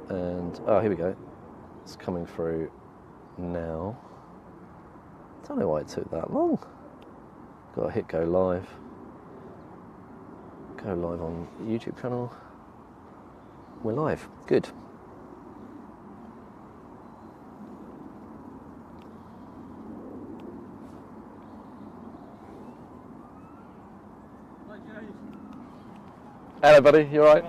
And oh, here we go. It's coming through now. Don't know why it took that long. Got to hit go live. Go live on the YouTube channel. We're live. Good. Hello, buddy. You all right?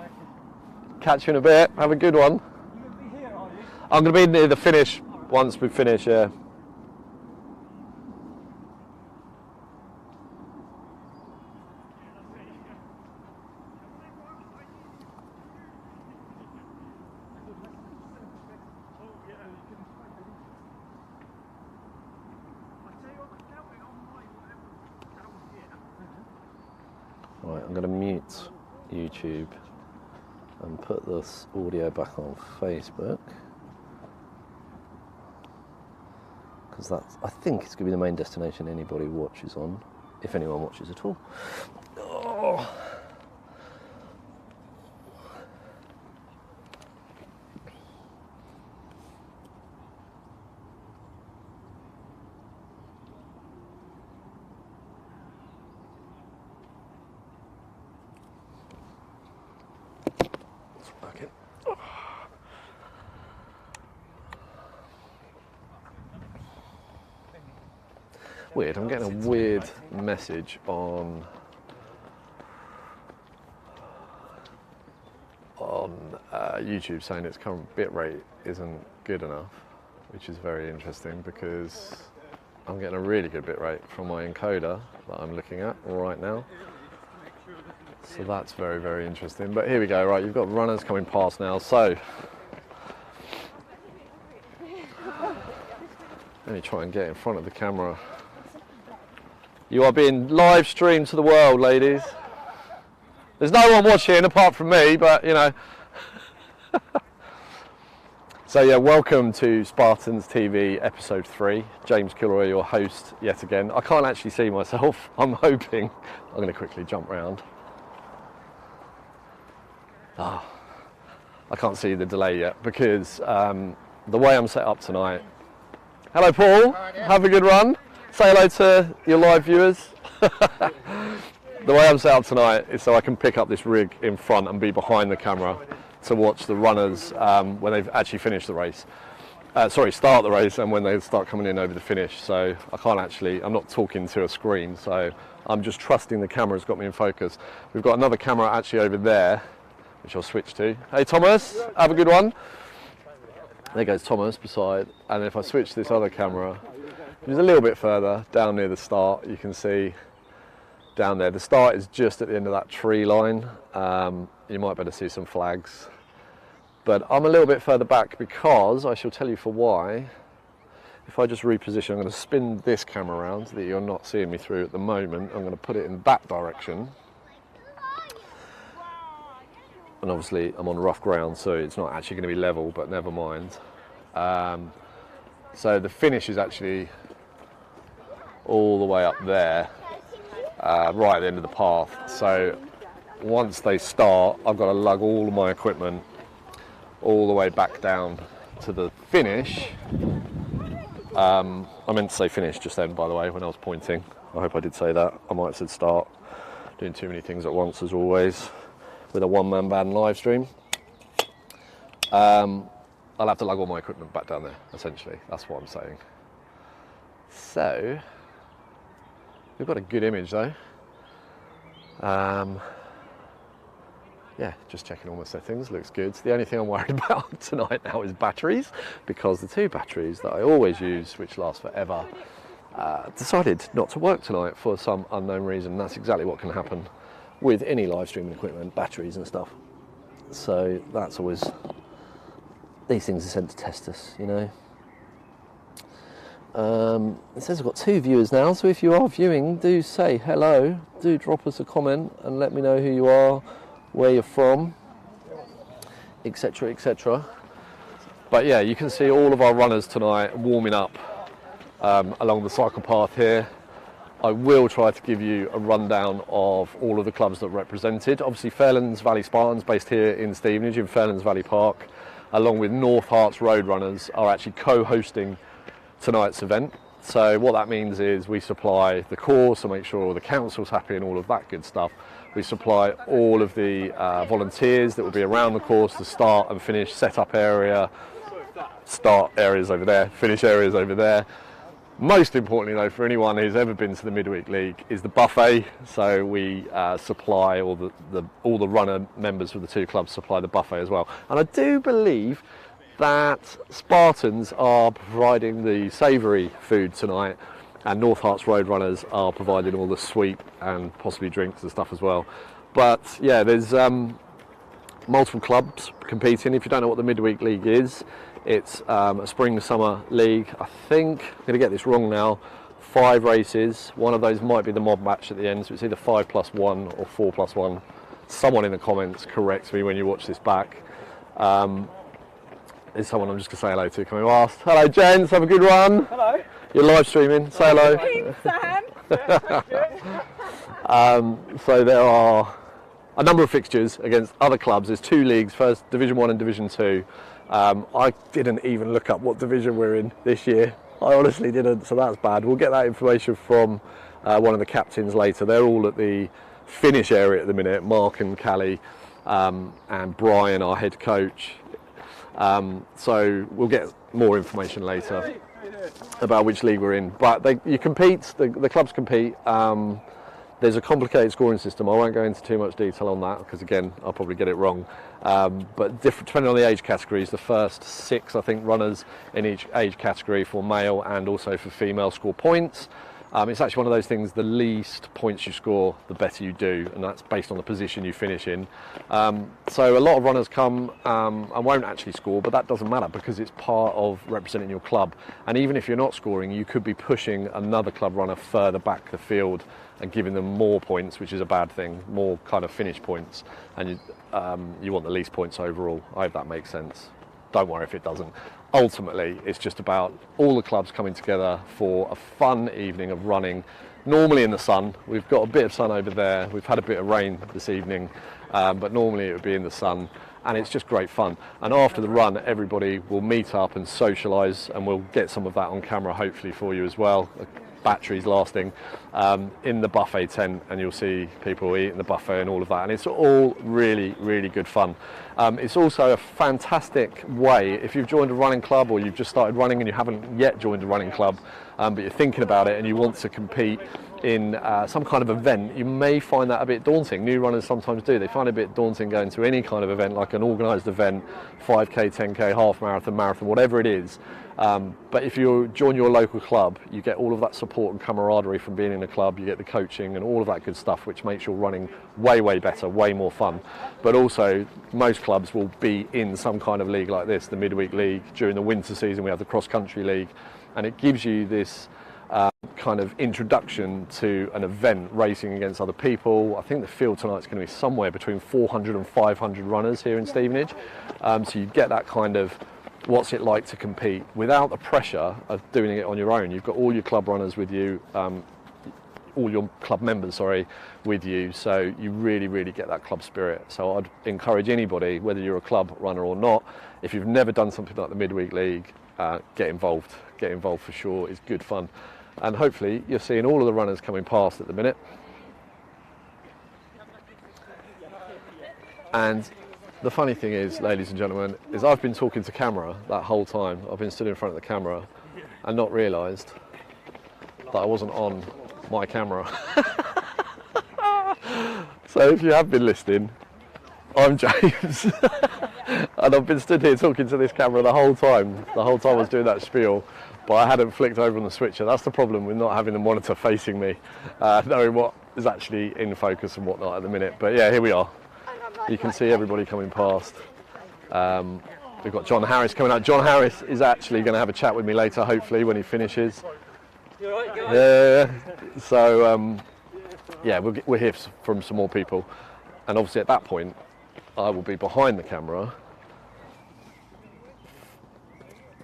Catch you in a bit. Have a good one. You're going to be here, are you? I'm going to be near the finish once we finish, yeah. Right, I'm going to mute YouTube and put this audio back on Facebook, because that's, I think it's going to be the main destination anybody watches on, if anyone watches at all. Oh. Weird, I'm getting a weird message on YouTube saying its current bitrate isn't good enough, which is very interesting because I'm getting a really good bitrate from my encoder that I'm looking at right now. So that's very, very interesting. But here we go, right, you've got runners coming past now, so let me try and get in front of the camera. You are being live streamed to the world, ladies. There's no one watching apart from me, but you know. So yeah, welcome to Spartans TV episode 3. James Kilroy, your host yet again. I can't actually see myself. I'm hoping. I'm going to quickly jump round. I can't see the delay yet because the way I'm set up tonight. Hello, Paul. Have a good run. Say hello to your live viewers. The way I'm set up tonight is so I can pick up this rig in front and be behind the camera to watch the runners when they've actually finished the race. Start the race and when they start coming in over the finish. So I can't actually, I'm not talking to a screen, so I'm just trusting the camera's got me in focus. We've got another camera actually over there, which I'll switch to. Hey Thomas, have a good one. There goes Thomas beside, and if I switch this other camera, which is a little bit further down near the start, you can see down there. The start is just at the end of that tree line. You might better see some flags. But I'm a little bit further back because I shall tell you for why. If I just reposition, I'm going to spin this camera around that you're not seeing me through at the moment. I'm going to put it in that direction. And obviously I'm on rough ground, so it's not actually going to be level, but never mind. So the finish is actually all the way up there, right at the end of the path. So once they start, I've got to lug all of my equipment all the way back down to the finish. I meant to say finish just then, by the way, when I was pointing. I hope I did say that. I might have said start. Doing too many things at once, as always, with a one-man band live stream. I'll have to lug all my equipment back down there, essentially. That's what I'm saying. So, we've got a good image though. Yeah, just checking all my settings, looks good. The only thing I'm worried about tonight now is batteries, because the 2 batteries that I always use, which last forever, decided not to work tonight for some unknown reason. That's exactly what can happen with any live streaming equipment, batteries and stuff. So that's always, these things are sent to test us, you know. It says I've got 2 viewers now, so if you are viewing, do say hello, do drop us a comment and let me know who you are, where you're from, etc, etc. But yeah, you can see all of our runners tonight warming up along the cycle path here. I will try to give you a rundown of all of the clubs that are represented. Obviously Fairlands Valley Spartans, based here in Stevenage in Fairlands Valley Park. along with North Herts Road Runners, are actually co-hosting tonight's event. So what that means is we supply the course to make sure all the council's happy and all of that good stuff. We supply all of the volunteers that will be around the course, the start and finish setup area, start areas over there, finish areas over there. Most importantly though, for anyone who's ever been to the Midweek League, is the buffet. So we supply all the runner members of the two clubs supply the buffet as well. And I do believe that Spartans are providing the savoury food tonight, and North Herts Road Runners are providing all the sweet and possibly drinks and stuff as well. But yeah, there's multiple clubs competing. If you don't know what the Midweek League is, it's a spring-summer league. I think, I'm going to get this wrong now, 5 races. One of those might be the mob match at the end, so it's either 5+1 or 4+1. Someone in the comments corrects me when you watch this back. Is someone I'm just going to say hello to coming past. Hello gents, have a good run. Hello. You're live streaming, say hello. Sam. So there are a number of fixtures against other clubs. There's 2 leagues, first Division 1 and Division 2. I didn't even look up what division we're in this year. I honestly didn't, so that's bad. We'll get that information from one of the captains later. They're all at the finish area at the minute, Mark and Callie, and Brian, our head coach. So we'll get more information later about which league we're in. But you compete, the clubs compete. There's a complicated scoring system. I won't go into too much detail on that because, again, I'll probably get it wrong. But depending on the age categories, the first 6, I think, runners in each age category for male and also for female score points. It's actually one of those things, the least points you score, the better you do, and that's based on the position you finish in. So a lot of runners come and won't actually score, but that doesn't matter because it's part of representing your club. And even if you're not scoring, you could be pushing another club runner further back the field and giving them more points, which is a bad thing, more kind of finish points. And you want the least points overall. I hope that makes sense. Don't worry if it doesn't. Ultimately, it's just about all the clubs coming together for a fun evening of running, normally in the sun. We've got a bit of sun over there. We've had a bit of rain this evening, but normally it would be in the sun, and it's just great fun. And after the run, everybody will meet up and socialise, and we'll get some of that on camera hopefully for you as well. Batteries lasting in the buffet tent, and you'll see people eating the buffet and all of that, and it's all really, really good fun. It's also a fantastic way, if you've joined a running club or you've just started running and you haven't yet joined a running club, but you're thinking about it and you want to compete in some kind of event, you may find that a bit daunting. New runners sometimes do. They find it a bit daunting going to any kind of event, like an organised event, 5k, 10k, half marathon, marathon, whatever it is. But if you join your local club, you get all of that support and camaraderie from being in a club, you get the coaching and all of that good stuff, which makes your running way, way better, way more fun. But also, most clubs will be in some kind of league like this, the Midweek League. During the winter season, we have the cross-country league, and it gives you this kind of introduction to an event, racing against other people. I think the field tonight's going to be somewhere between 400 and 500 runners here in Stevenage. So you get that kind of what's it like to compete without the pressure of doing it on your own. You've got all your club runners with you, all your club members, sorry, with you. So you really, really get that club spirit. So I'd encourage anybody, whether you're a club runner or not, if you've never done something like the Midweek League, get involved. Get involved for sure. It's good fun. And hopefully you're seeing all of the runners coming past at the minute. And the funny thing is, ladies and gentlemen, is I've been talking to camera that whole time. I've been stood in front of the camera and not realised that I wasn't on my camera. So if you have been listening, I'm James. And I've been stood here talking to this camera the whole time. The whole time I was doing that spiel, but I hadn't flicked over on the switcher. That's the problem with not having the monitor facing me, knowing what is actually in focus and whatnot at the minute. But yeah, here we are. You can see everybody coming past. We've got John Harris coming out. John Harris is actually going to have a chat with me later, hopefully, when he finishes. You all right, guys? Yeah. So, yeah, we'll hear from some more people. And obviously at that point, I will be behind the camera.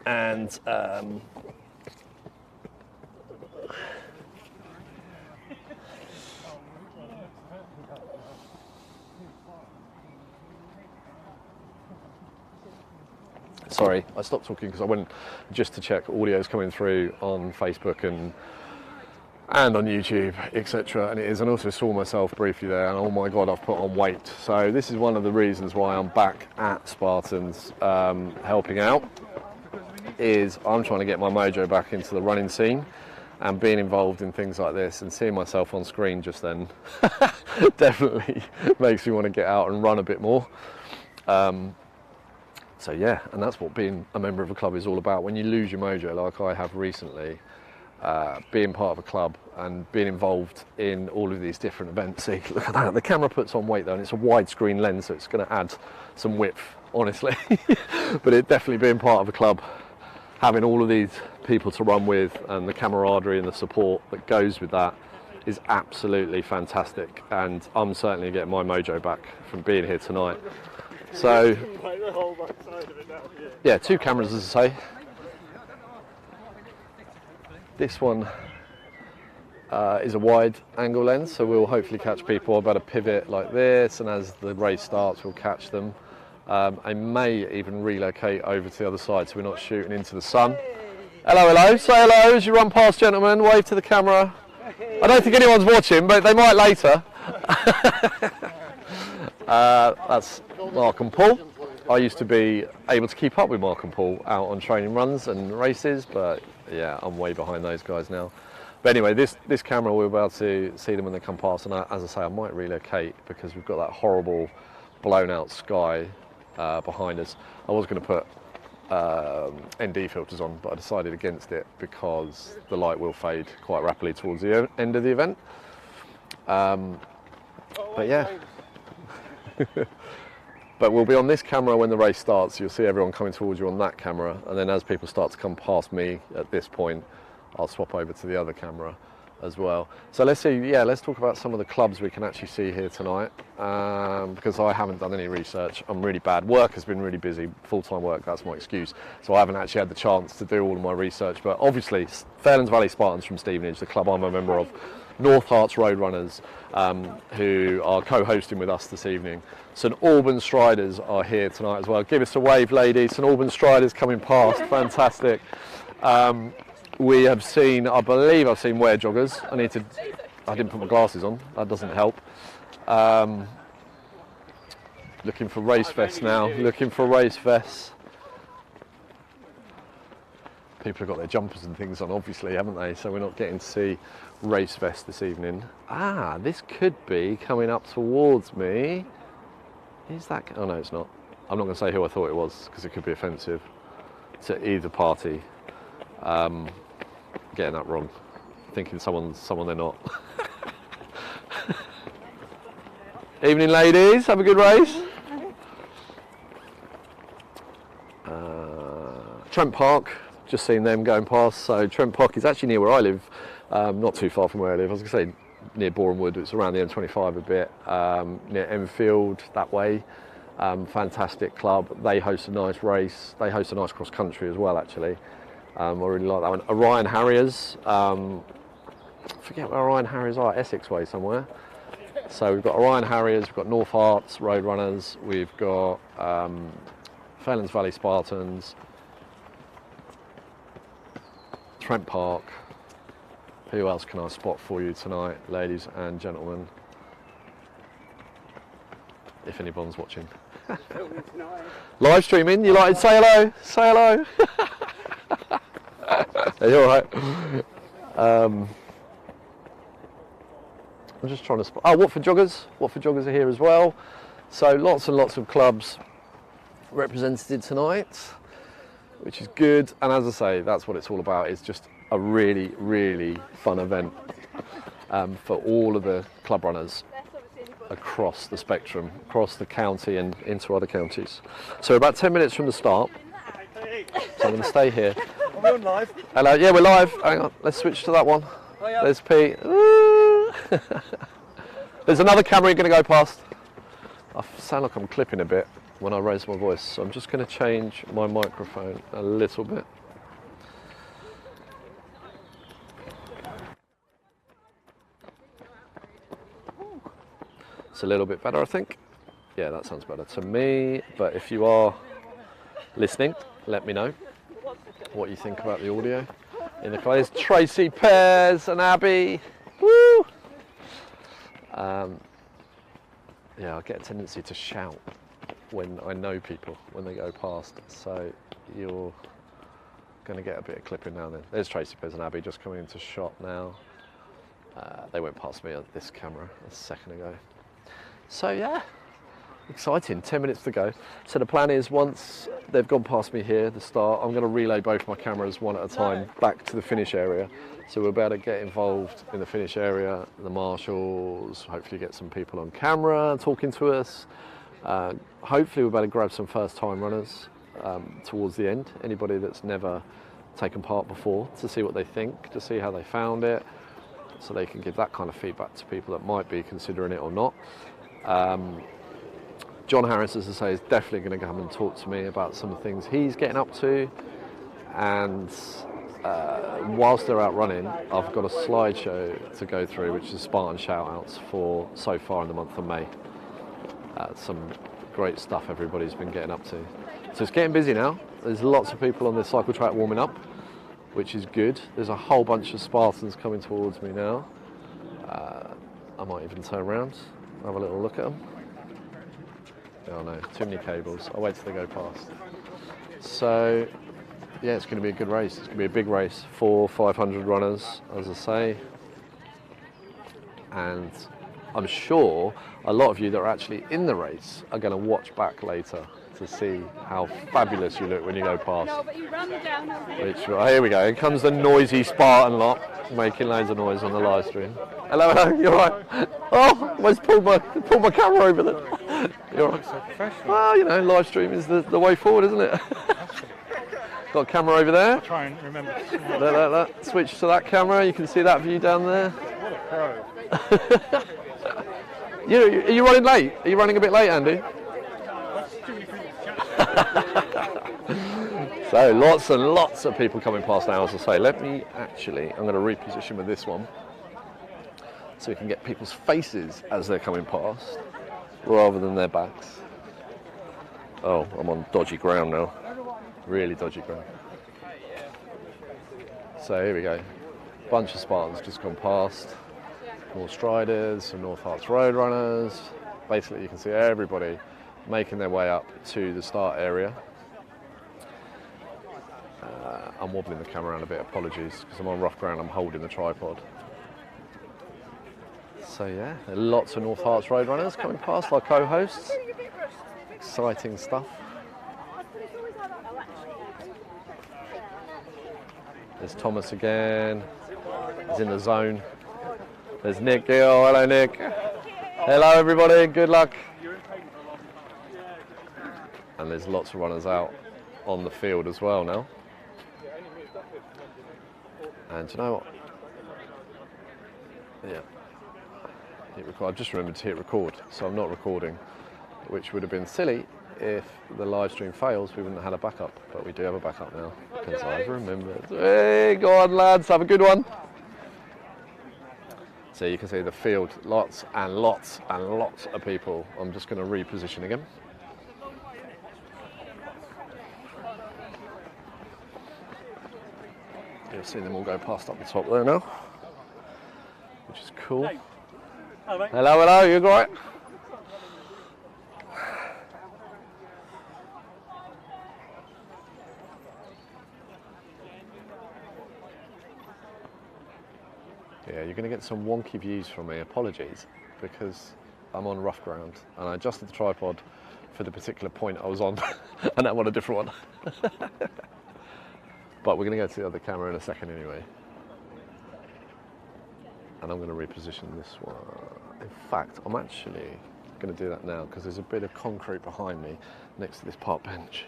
And Sorry, I stopped talking because I went just to check audio's coming through on Facebook and on YouTube, etc. And it is, and also saw myself briefly there, and oh my God, I've put on weight. So this is one of the reasons why I'm back at Spartans helping out, is I'm trying to get my mojo back into the running scene, and being involved in things like this and seeing myself on screen just then definitely makes me want to get out and run a bit more. So yeah, and that's what being a member of a club is all about. When you lose your mojo, like I have recently, being part of a club and being involved in all of these different events. See, look at that, the camera puts on weight though, and it's a widescreen lens, so it's going to add some width, honestly. But it definitely being part of a club, having all of these people to run with, and the camaraderie and the support that goes with that is absolutely fantastic. And I'm certainly getting my mojo back from being here tonight. So, yeah, 2 cameras, as I say. This one is a wide angle lens, so we'll hopefully catch people about a pivot like this, and as the race starts, we'll catch them. I may even relocate over to the other side so we're not shooting into the sun. Hello, hello, say hello as you run past, gentlemen, wave to the camera. I don't think anyone's watching, but they might later. That's Mark and Paul. I used to be able to keep up with Mark and Paul out on training runs and races, but yeah, I'm way behind those guys now. But anyway, this camera, we'll be able to see them when they come past, and as I say, I might relocate because we've got that horrible blown out sky behind us. I was going to put ND filters on, but I decided against it because the light will fade quite rapidly towards the end of the event. But yeah. But we'll be on this camera when the race starts. You'll see everyone coming towards you on that camera, and then as people start to come past me at this point, I'll swap over to the other camera as well. So let's see, yeah, let's talk about some of the clubs we can actually see here tonight, because I haven't done any research. I'm really bad. Work has been really busy, full-time work, that's my excuse. So I haven't actually had the chance to do all of my research, but obviously Fairlands Valley Spartans from Stevenage, the club I'm a member of, North Herts Road Runners, who are co-hosting with us this evening. St Albans Striders are here tonight as well. Give us a wave, ladies. St Albans Striders coming past, fantastic. We have seen, I believe I've seen wear joggers. I didn't put my glasses on, that doesn't help. Looking for race vests now, looking for race vests. People have got their jumpers and things on, obviously, haven't they? So we're not getting to see race vests this evening. Ah, this could be coming up towards me. Is that, oh no, it's not. I'm not going to say who I thought it was because it could be offensive to either party. Getting that wrong, thinking someone they're not. Evening, ladies, have a good race. Trent Park, just seen them going past. So Trent Park is actually near where I live, not too far from where I live. I was going to say near Boreham Wood, it's around the M25 a bit, near Enfield that way. Fantastic club. They host a nice race. They host a nice cross country as well, actually. I really like that one. Orion Harriers. Forget where Orion Harriers are. Essex way somewhere. So we've got Orion Harriers. We've got North Herts Road Runners. We've got Fairlands Valley Spartans. Trent Park. Who else can I spot for you tonight, ladies and gentlemen? If anyone's watching. Live streaming. You like to say hello? Say hello. Are you all right? I'm just trying to spot. Oh, Watford Joggers. Watford Joggers are here as well. So lots and lots of clubs represented tonight, which is good. And as I say, that's what it's all about. It's just a really, really fun event for all of the club runners across the spectrum, across the county and into other counties. So about 10 minutes from the start. So I'm going to stay here. Are we on live? Hello, yeah, we're live. Hang on, let's switch to that one. Oh, yeah. There's Pete. There's another camera you're going to go past. I sound like I'm clipping a bit when I raise my voice, so I'm just going to change my microphone a little bit. It's a little bit better, I think. Yeah, that sounds better to me, but if you are listening, let me know what you think about the audio. In the class, Tracy, Pears and Abby. Woo! Yeah, I get a tendency to shout when I know people, when they go past. So you're going to get a bit of clipping now and then. There's Tracy, Pears and Abby just coming into shot now. They went past me on this camera a second ago. So yeah, exciting, 10 minutes to go. So the plan is once they've gone past me here, the start, I'm going to relay both my cameras one at a time back to the finish area. So we'll be able to get involved in the finish area, the marshals, hopefully get some people on camera talking to us. Hopefully we'll be able to grab some first time runners towards the end, anybody that's never taken part before, to see what they think, to see how they found it, so they can give that kind of feedback to people that might be considering it or not. John Harris, as I say, is definitely going to come and talk to me about some of the things he's getting up to, and whilst they're out running, I've got a slideshow to go through, which is Spartan Shoutouts for so far in the month of May. Some great stuff everybody's been getting up to. So it's getting busy now. There's lots of people on this cycle track warming up, which is good. There's a whole bunch of Spartans coming towards me now. I might even turn around, have a little look at them. Oh no, too many cables. I'll wait till they go past. So yeah, it's going to be a good race. It's going to be a big race for 500 runners, as I say. And I'm sure a lot of you that are actually in the race are going to watch back later to see how fabulous you look when you go past. No, but you ran down. Oh, here we go. Here comes the noisy Spartan lot, making loads of noise on the live stream. Hello, hello. You're right. Oh, almost pulled my camera over there. You're right. So professional. Well, you know, live stream is the way forward, isn't it? Got a camera over there. I'll try and remember. Look. Switch to that camera. You can see that view down there. What a pro. Are you running late? Are you running a bit late, Andy? So lots and lots of people coming past now, as I say. I'm going to reposition with this one so we can get people's faces as they're coming past rather than their backs. Oh, I'm on dodgy ground now. Really dodgy ground. So here we go. Bunch of Spartans just gone past. More Striders, some North Herts Road Runners. Basically you can see everybody making their way up to the start area. I'm wobbling the camera around a bit, apologies, because I'm on rough ground, I'm holding the tripod. So yeah, there are lots of North Herts Road Runners coming past, our co-hosts. Exciting stuff. There's Thomas again, he's in the zone. There's Nick Gill, hello Nick. Hello everybody, good luck. And there's lots of runners out on the field as well now. And do you know what? Yeah. Hit record. I've just remembered to hit record, so I'm not recording, which would have been silly if the live stream fails. We wouldn't have had a backup, but we do have a backup now because I've remembered. Hey, go on lads, have a good one. So you can see the field, lots and lots and lots of people. I'm just going to reposition again. You'll see them all go past up the top there now, which is cool. Hello, Hello, you all right? Yeah, you're going to get some wonky views from me, apologies, because I'm on rough ground and I adjusted the tripod for the particular point I was on and I'm on a different one. But we're going to go to the other camera in a second anyway. And I'm going to reposition this one. In fact, I'm actually going to do that now because there's a bit of concrete behind me next to this park bench.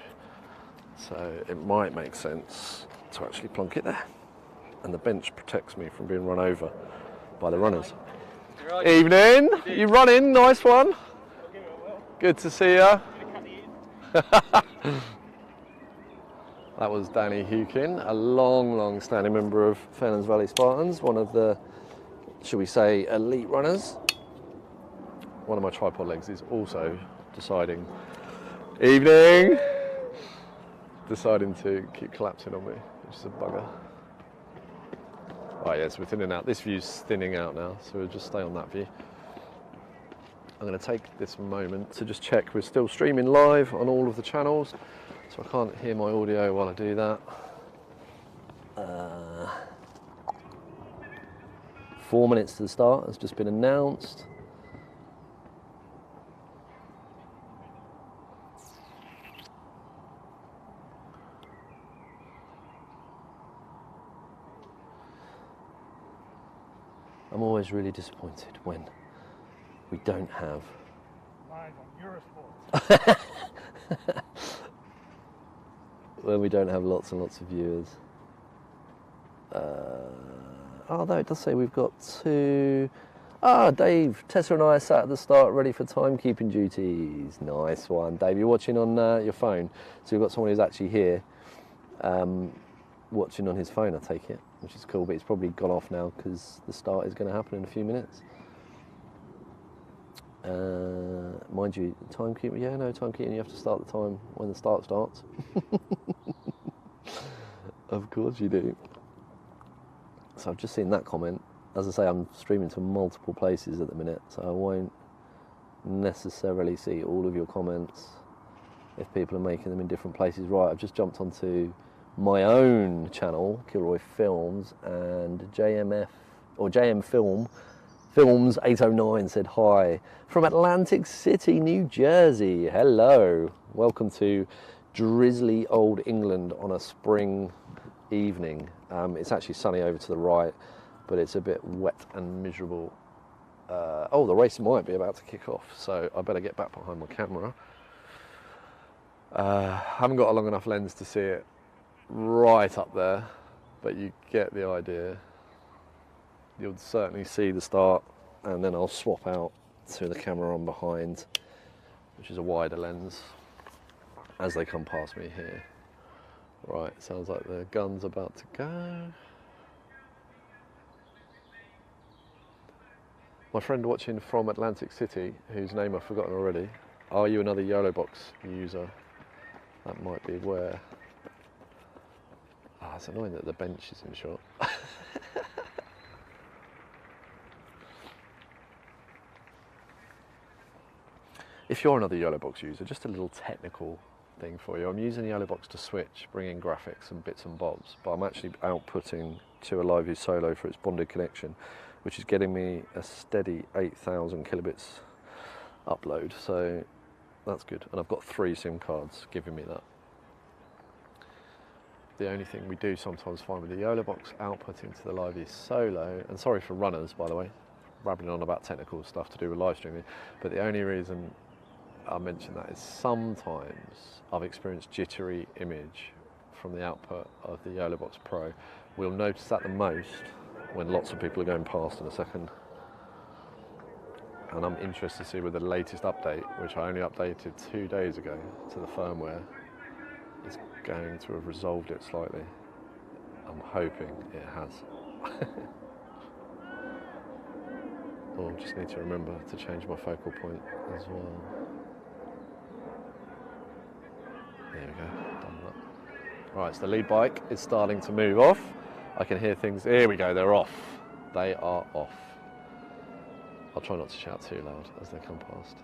So it might make sense to actually plonk it there. And the bench protects me from being run over by the runners. Right. Evening, you running, nice one. Good to see you. That was Danny Hukin, a long standing member of Fairlands Valley Spartans, one of the, shall we say, elite runners. One of my tripod legs is also deciding. Evening. deciding to keep collapsing on me, which is a bugger. Right, yeah, so we're thinning out. This view's thinning out now, so we'll just stay on that view. I'm going to take this moment to just check we're still streaming live on all of the channels, so I can't hear my audio while I do that. 4 minutes to the start has just been announced. I'm always really disappointed when we don't have Live on Eurosport. when we don't have lots and lots of viewers. Although it does say we've got 2. Dave, Tessa and I sat at the start ready for timekeeping duties. Nice one. Dave, you're watching on your phone, so we've got someone who's actually here watching on his phone, I take it, which is cool, but it's probably gone off now because the start is going to happen in a few minutes. Mind you, timekeeping, yeah, no, timekeeping, you have to start the time when the start starts. Of course you do. So I've just seen that comment. As I say, I'm streaming to multiple places at the minute, so I won't necessarily see all of your comments if people are making them in different places. Right, I've just jumped onto my own channel, Kilroy Films, and JM Films 809 said hi from Atlantic City, New Jersey. Hello, welcome to drizzly old England on a spring evening. It's actually sunny over to the right, but it's a bit wet and miserable. The race might be about to kick off, so I better get back behind my camera. Haven't got a long enough lens to see it right up there, but you get the idea. You'll certainly see the start, and then I'll swap out to the camera on behind, which is a wider lens, as they come past me here. Right, sounds like the gun's about to go. My friend watching from Atlantic City, whose name I've forgotten already, are you another YOLO box user? That might be where. It's annoying that the bench is in shot. If you're another YOLO box user, just a little technical thing for you. I'm using the YOLO box to switch, bring in graphics and bits and bobs, but I'm actually outputting to a Live View Solo for its bonded connection, which is getting me a steady 8,000 kilobits upload, so that's good. And I've got 3 SIM cards giving me that. The only thing we do sometimes find with the YOLO box outputting to the Live View Solo, and sorry for runners by the way, rabbling on about technical stuff to do with live streaming, but the only reason I mention that is sometimes I've experienced jittery image from the output of the YOLO Box Pro. We'll notice that the most when lots of people are going past in a second. And I'm interested to see with the latest update, which I only updated 2 days ago to the firmware, is going to have resolved it slightly. I'm hoping it has. Oh, just need to remember to change my focal point as well. There we go, done that. Right, so the lead bike is starting to move off. I can hear things, here we go, they're off. They are off. I'll try not to shout too loud as they come past.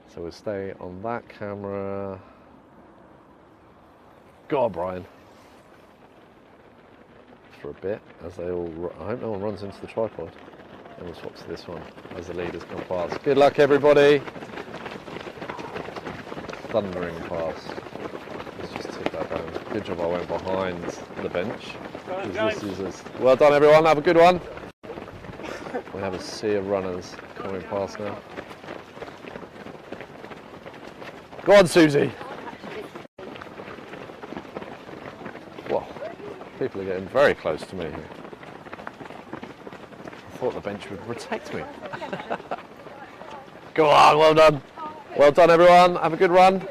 So we'll stay on that camera. Go on, Brian. For a bit, as they all, I hope no one runs into the tripod. And we'll swap to this one as the leaders come past. Good luck, everybody. Thundering past. Let's just tick that down. Good job I went behind the bench. Well done, everyone. Have a good one. We have a sea of runners coming past now. Go on, Susie. Whoa, people are getting very close to me here. I thought the bench would protect me. Go on, well done. Well done, everyone. Have a good run.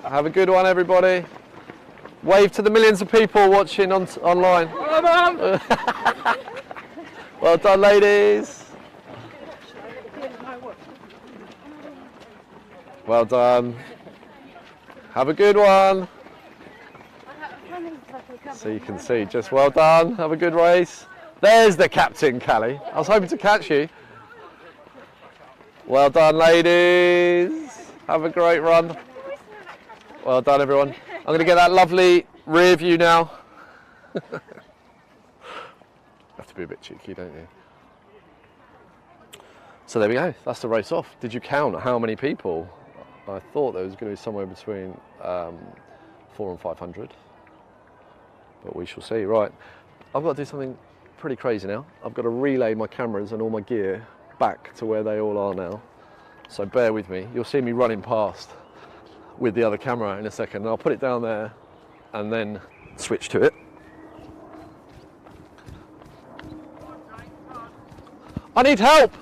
Have a good one, everybody. Wave to the millions of people watching online. Well done, ladies. Well done. Have a good one. So you can see, just well done. Have a good race. There's the captain, Callie. I was hoping to catch you. Well done, ladies. Have a great run. Well done, everyone. I'm going to get that lovely rear view now. Have to be a bit cheeky, don't you? So there we go. That's the race off. Did you count how many people? I thought there was going to be somewhere between 400 and 500. But we shall see. Right, I've got to do something pretty crazy now. I've got to relay my cameras and all my gear back to where they all are now. So bear with me. You'll see me running past with the other camera in a second. And I'll put it down there and then switch to it. I need help!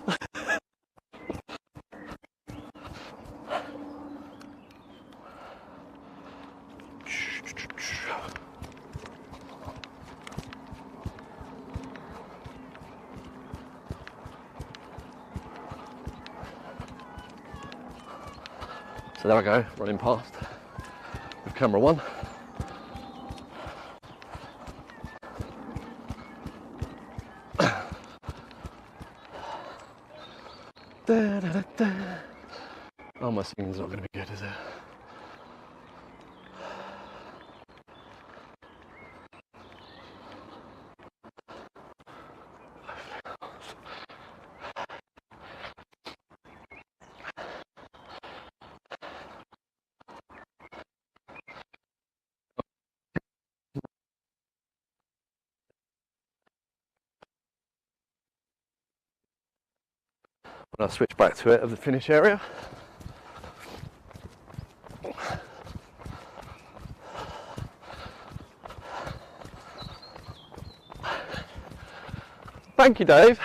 So there I go, running past with camera one. Da, da, da, da. Oh, my singing's not going to be good, is it? I'll switch back to it of the finish area. Thank you, Dave.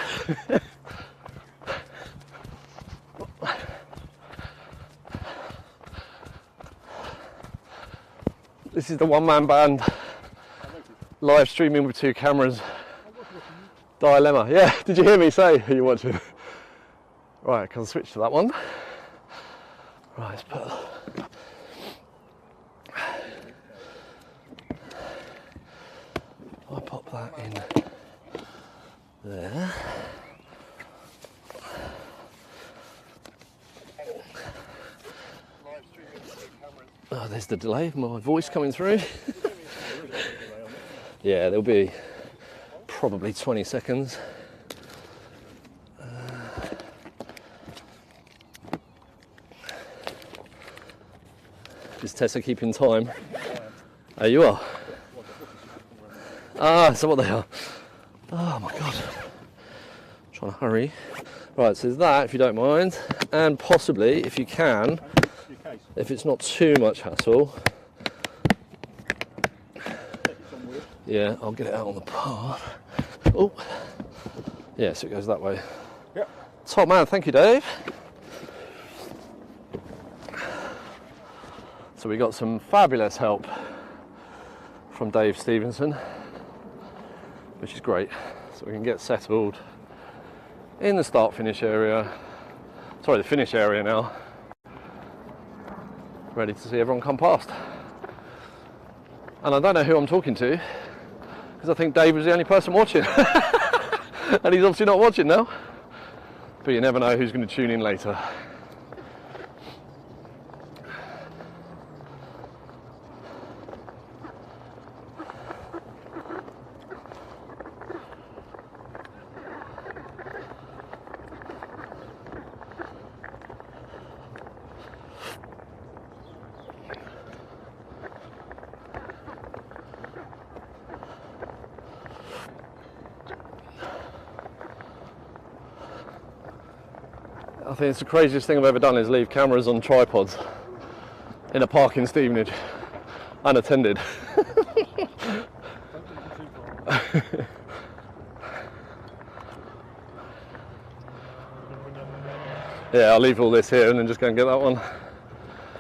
This is the one-man band live streaming with two cameras dilemma. Yeah, did you hear me say are you watching? Right, I can switch to that one. Right, let's put. I'll pop that in there. Oh, there's the delay of my voice coming through. Yeah, there'll be probably 20 seconds. Is Tessa keeping time? Oh, you are? Ah, so what they are? Oh my God. Trying to hurry. Right, so there's that, if you don't mind. And possibly, if you can, if it's not too much hassle. Yeah, I'll get it out on the path. Oh. Yeah, so it goes that way. Yep. Top man, thank you, Dave. So we got some fabulous help from Dave Stevenson, which is great. So we can get settled in the start-finish area. Sorry, the finish area now. Ready to see everyone come past. And I don't know who I'm talking to, because I think Dave was the only person watching. And he's obviously not watching now. But you never know who's going to tune in later. I think it's the craziest thing I've ever done is leave cameras on tripods in a park in Stevenage, unattended. Yeah, I'll leave all this here and then just go and get that one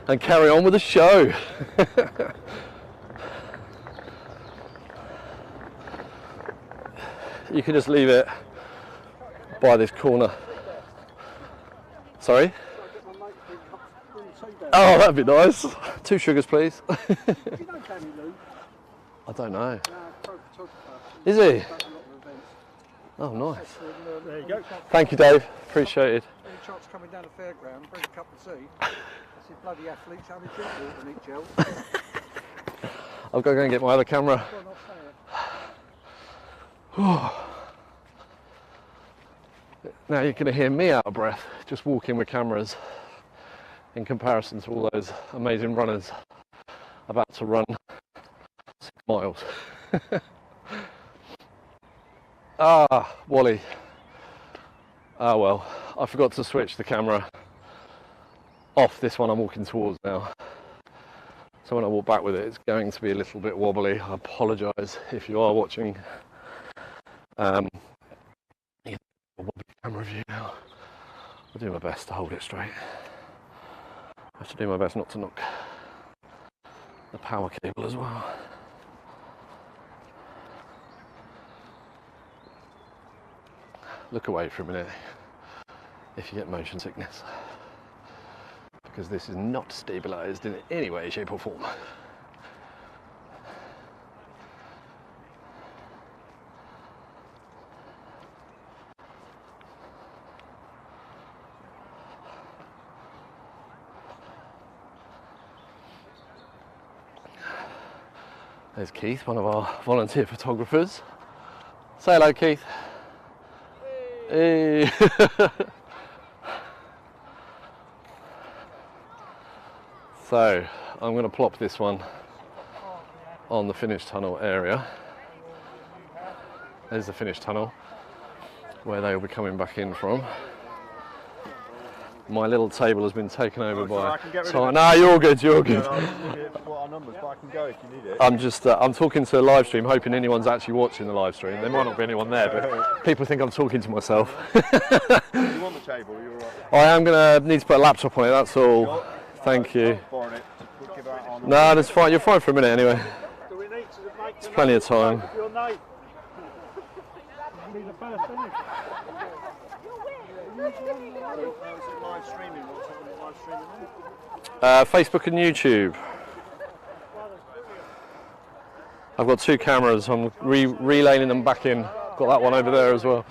and carry on with the show. You can just leave it by this corner. Sorry? Oh, that'd be nice. 2 sugars, please. Do you know Danny Lou? I don't know. Photographer. Is he? Does a lot of events. Oh, nice. There you go. Thank you, Dave. Appreciated. Any chance coming down the fairground, bring a cup of tea. I see bloody athletes having drink water and eat gel. I've got to go and get my other camera. Well, not fair. Now you're going to hear me out of breath, just walking with cameras, in comparison to all those amazing runners about to run 6 miles. Ah, Wally. Ah well, I forgot to switch the camera off this one I'm walking towards now. So when I walk back with it, it's going to be a little bit wobbly. I apologise if you are watching. A wobbly camera view now. I'll do my best to hold it straight. I have to do my best not to knock the power cable as well. Look away for a minute if you get motion sickness, because this is not stabilised in any way, shape or form. There's Keith, one of our volunteer photographers. Say hello, Keith. Hey. So, I'm going to plop this one on the finish tunnel area. There's the finish tunnel where they will be coming back in from. My little table has been taken over by... No, you're all good, you're all good. What our numbers, but I can go if you need it. I'm just, I'm talking to the live stream, hoping anyone's actually watching the live stream. There might not be anyone there, but people think I'm talking to myself. You want the table? You're all right. I am going to need to put a laptop on it, that's all. Thank you. No, that's fine. You're fine for a minute anyway. There's plenty of time. Facebook and YouTube. I've got 2 cameras. I'm relaying them back in. Got that one over there as well.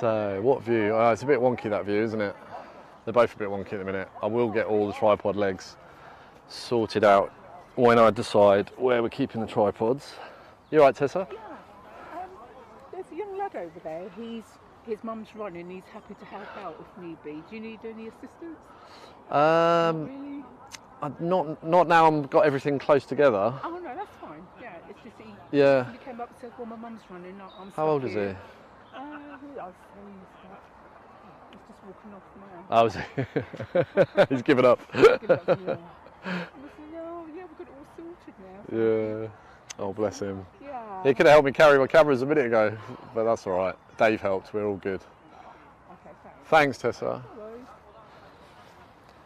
So, what view? It's a bit wonky, that view, isn't it? They're both a bit wonky at the minute. I will get all the tripod legs sorted out when I decide where we're keeping the tripods. You all right, Tessa? Yeah. There's a young lad over there. His mum's running. He's happy to help out if need be. Do you need any assistance? Really? Not now I've got everything close together. Oh no, that's fine. Yeah, it's just he came up and said, well, my mum's running. I'm How old is he? I'd say he's just walking off now. Oh, is he? He's given up. Yeah. I said, oh, yeah, we've got it all sorted now. Yeah. Oh, bless him. Yeah. He could have helped me carry my cameras a minute ago, but that's all right. Dave helped. We're all good. Okay, Thanks, Tessa.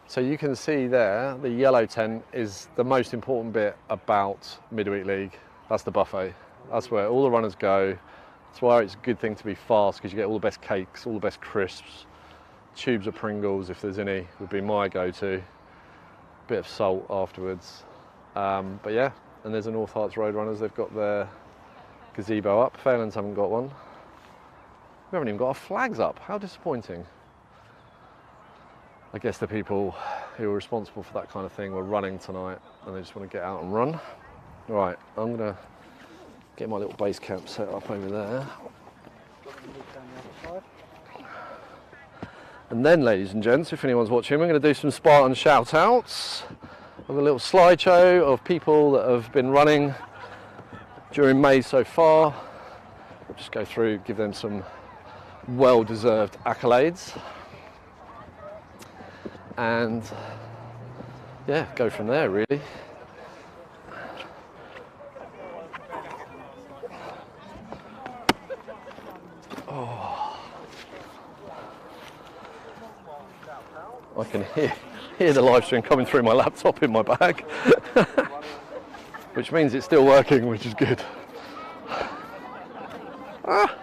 So you can see there, the yellow tent is the most important bit about Midweek League. That's the buffet. That's where all the runners go. That's why it's a good thing to be fast, because you get all the best cakes, all the best crisps, tubes of Pringles, if there's any, would be my go-to. Bit of salt afterwards. But yeah, and there's the North Herts Road Runners. They've got their gazebo up. Fairlands haven't got one. We haven't even got our flags up. How disappointing. I guess the people who are responsible for that kind of thing were running tonight and they just want to get out and run. Right, I'm going to get my little base camp set up over there. And then, ladies and gents, if anyone's watching, we're going to do some Spartan Shoutouts. I've got a little slideshow of people that have been running during May so far. We'll just go through, give them some well-deserved accolades. And yeah, go from there really. Oh. I can hear the live stream coming through my laptop in my bag. which means it's still working, which is good. Ah.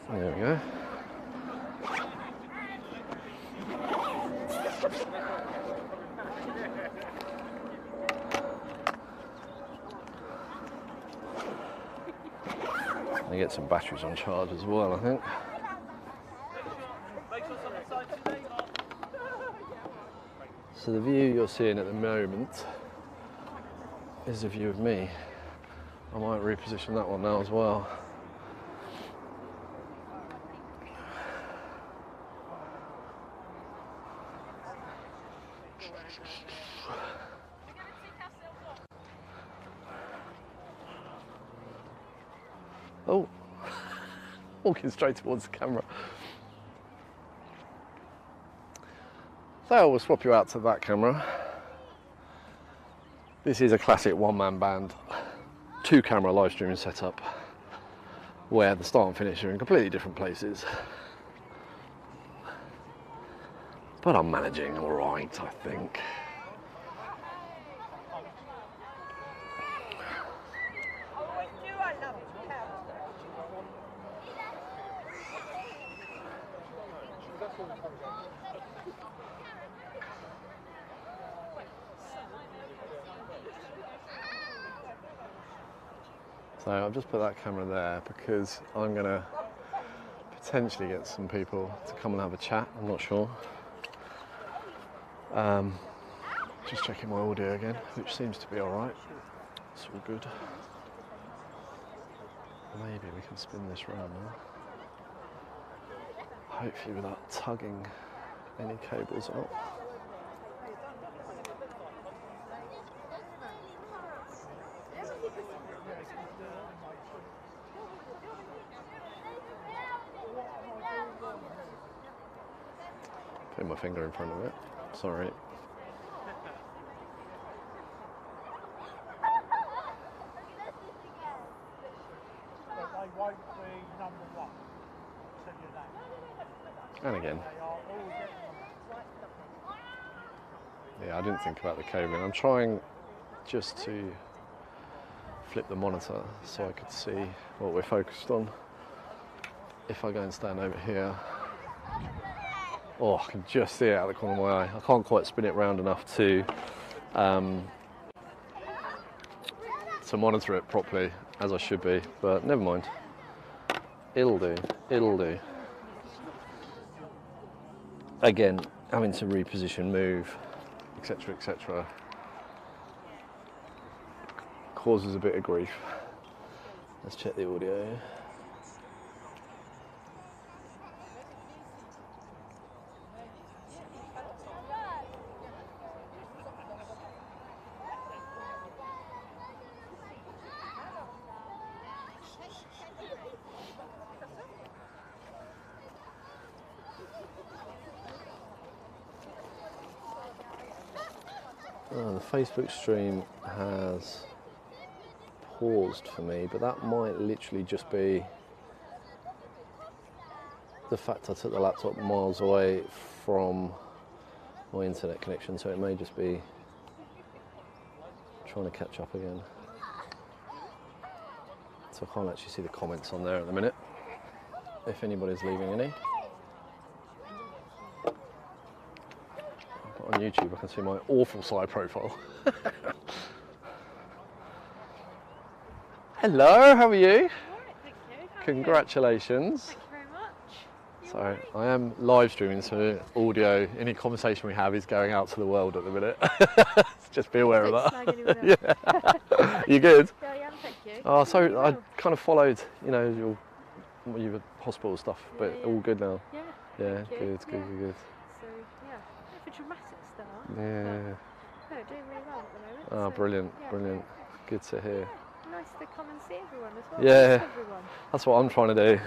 There we go. I get some batteries on charge as well, I think. So the view you're seeing at the moment is a view of me. I might reposition that one now as well. Oh, walking straight towards the camera. So we'll swap you out to that camera. This is a classic one-man band, 2-camera live streaming setup, where the start and finish are in completely different places. But I'm managing all right, I think. So I've just put that camera there because I'm going to potentially get some people to come and have a chat, I'm not sure. Just checking my audio again, which seems to be alright. It's all good. Maybe we can spin this round now. Hopefully without tugging any cables out. Putting my finger in front of it, sorry. And again. Yeah, I didn't think about the cabling. I'm trying just to flip the monitor so I could see what we're focused on. If I go and stand over here, oh, I can just see it out of the corner of my eye. I can't quite spin it round enough to monitor it properly as I should be, but never mind. It'll do, it'll do. Again, having to reposition, move, etc., etc., causes a bit of grief. Let's check the audio. Oh, the Facebook stream has paused for me, but that might literally just be the fact I took the laptop miles away from my internet connection, so it may just be trying to catch up again. So I can't actually see the comments on there at the minute, if anybody's leaving any. On YouTube I can see my awful side profile. Hello, how are you? Alright, thank you. Congratulations. Thank you very much. So I am live streaming, so audio, any conversation we have is going out to the world at the minute. Just be aware of that. Yeah. You good? Yeah, I am, thank you. Oh, so I kind of followed, you know, your hospital stuff, but Yeah. all good now. Yeah. Yeah, Thank you. good. So, yeah, a dramatic start. Yeah. No, doing really well at the moment. Oh, so, brilliant, yeah, brilliant. Good to hear. Yeah, nice to come and see everyone as well. Yeah. Meet everyone. That's what I'm trying to do.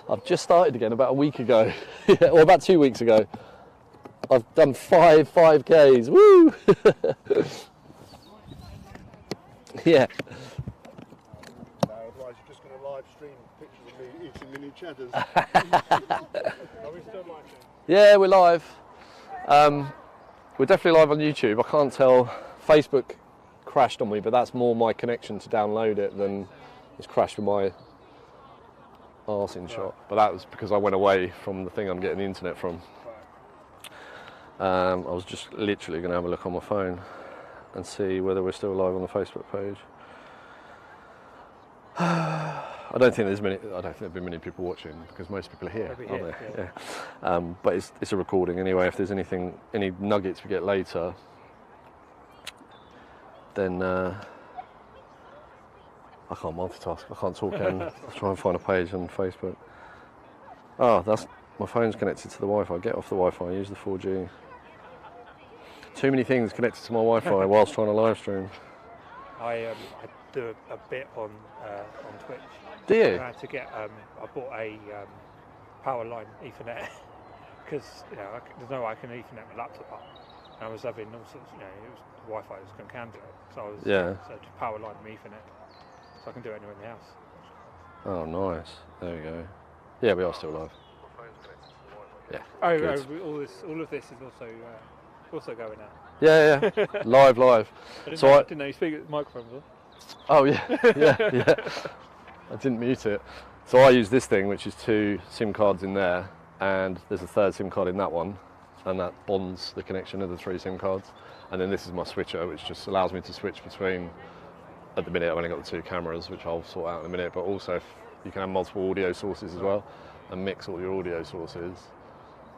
I've just started again about a week ago, or about 2 weeks ago. I've done 5Ks. Woo! Yeah. Otherwise you're just going to live stream pictures of me eating mini cheddars. Are we still watching? Yeah, we're live. We're definitely live on YouTube. I can't tell. Facebook crashed on me, but that's more my connection to download it than it's crashed with my arse in shot. But that was because I went away from the thing I'm getting the internet from. I was just literally going to have a look on my phone and see whether we're still live on the Facebook page. I don't think there've been many people watching because most people are here, aren't they? Yeah. But it's a recording anyway. If there's any nuggets we get later, then I can't multitask. I can't talk and try and find a page on Facebook. Oh, that's my phone's connected to the Wi-Fi. Get off the Wi-Fi. Use the 4G. Too many things connected to my Wi-Fi whilst trying to live stream. I do a bit on Twitch. Do you? I had to get. I bought a power line Ethernet because there's no way I can Ethernet my laptop up. And I was having all sorts. It was Wi-Fi just couldn't handle it. So I was so to power line my Ethernet, so I can do it anywhere in the house. Oh, nice. There we go. Yeah, we are still live. Yeah. All of this is also going out. Yeah. live. I didn't know you speak at the microphone, was it? Oh yeah. I didn't mute it. So I use this thing, which is 2 SIM cards in there, and there's a 3rd SIM card in that one, and that bonds the connection of the 3 SIM cards. And then this is my switcher, which just allows me to switch between. At the minute, I've only got the 2 cameras, which I'll sort out in a minute. But also, you can have multiple audio sources as well, and mix all your audio sources.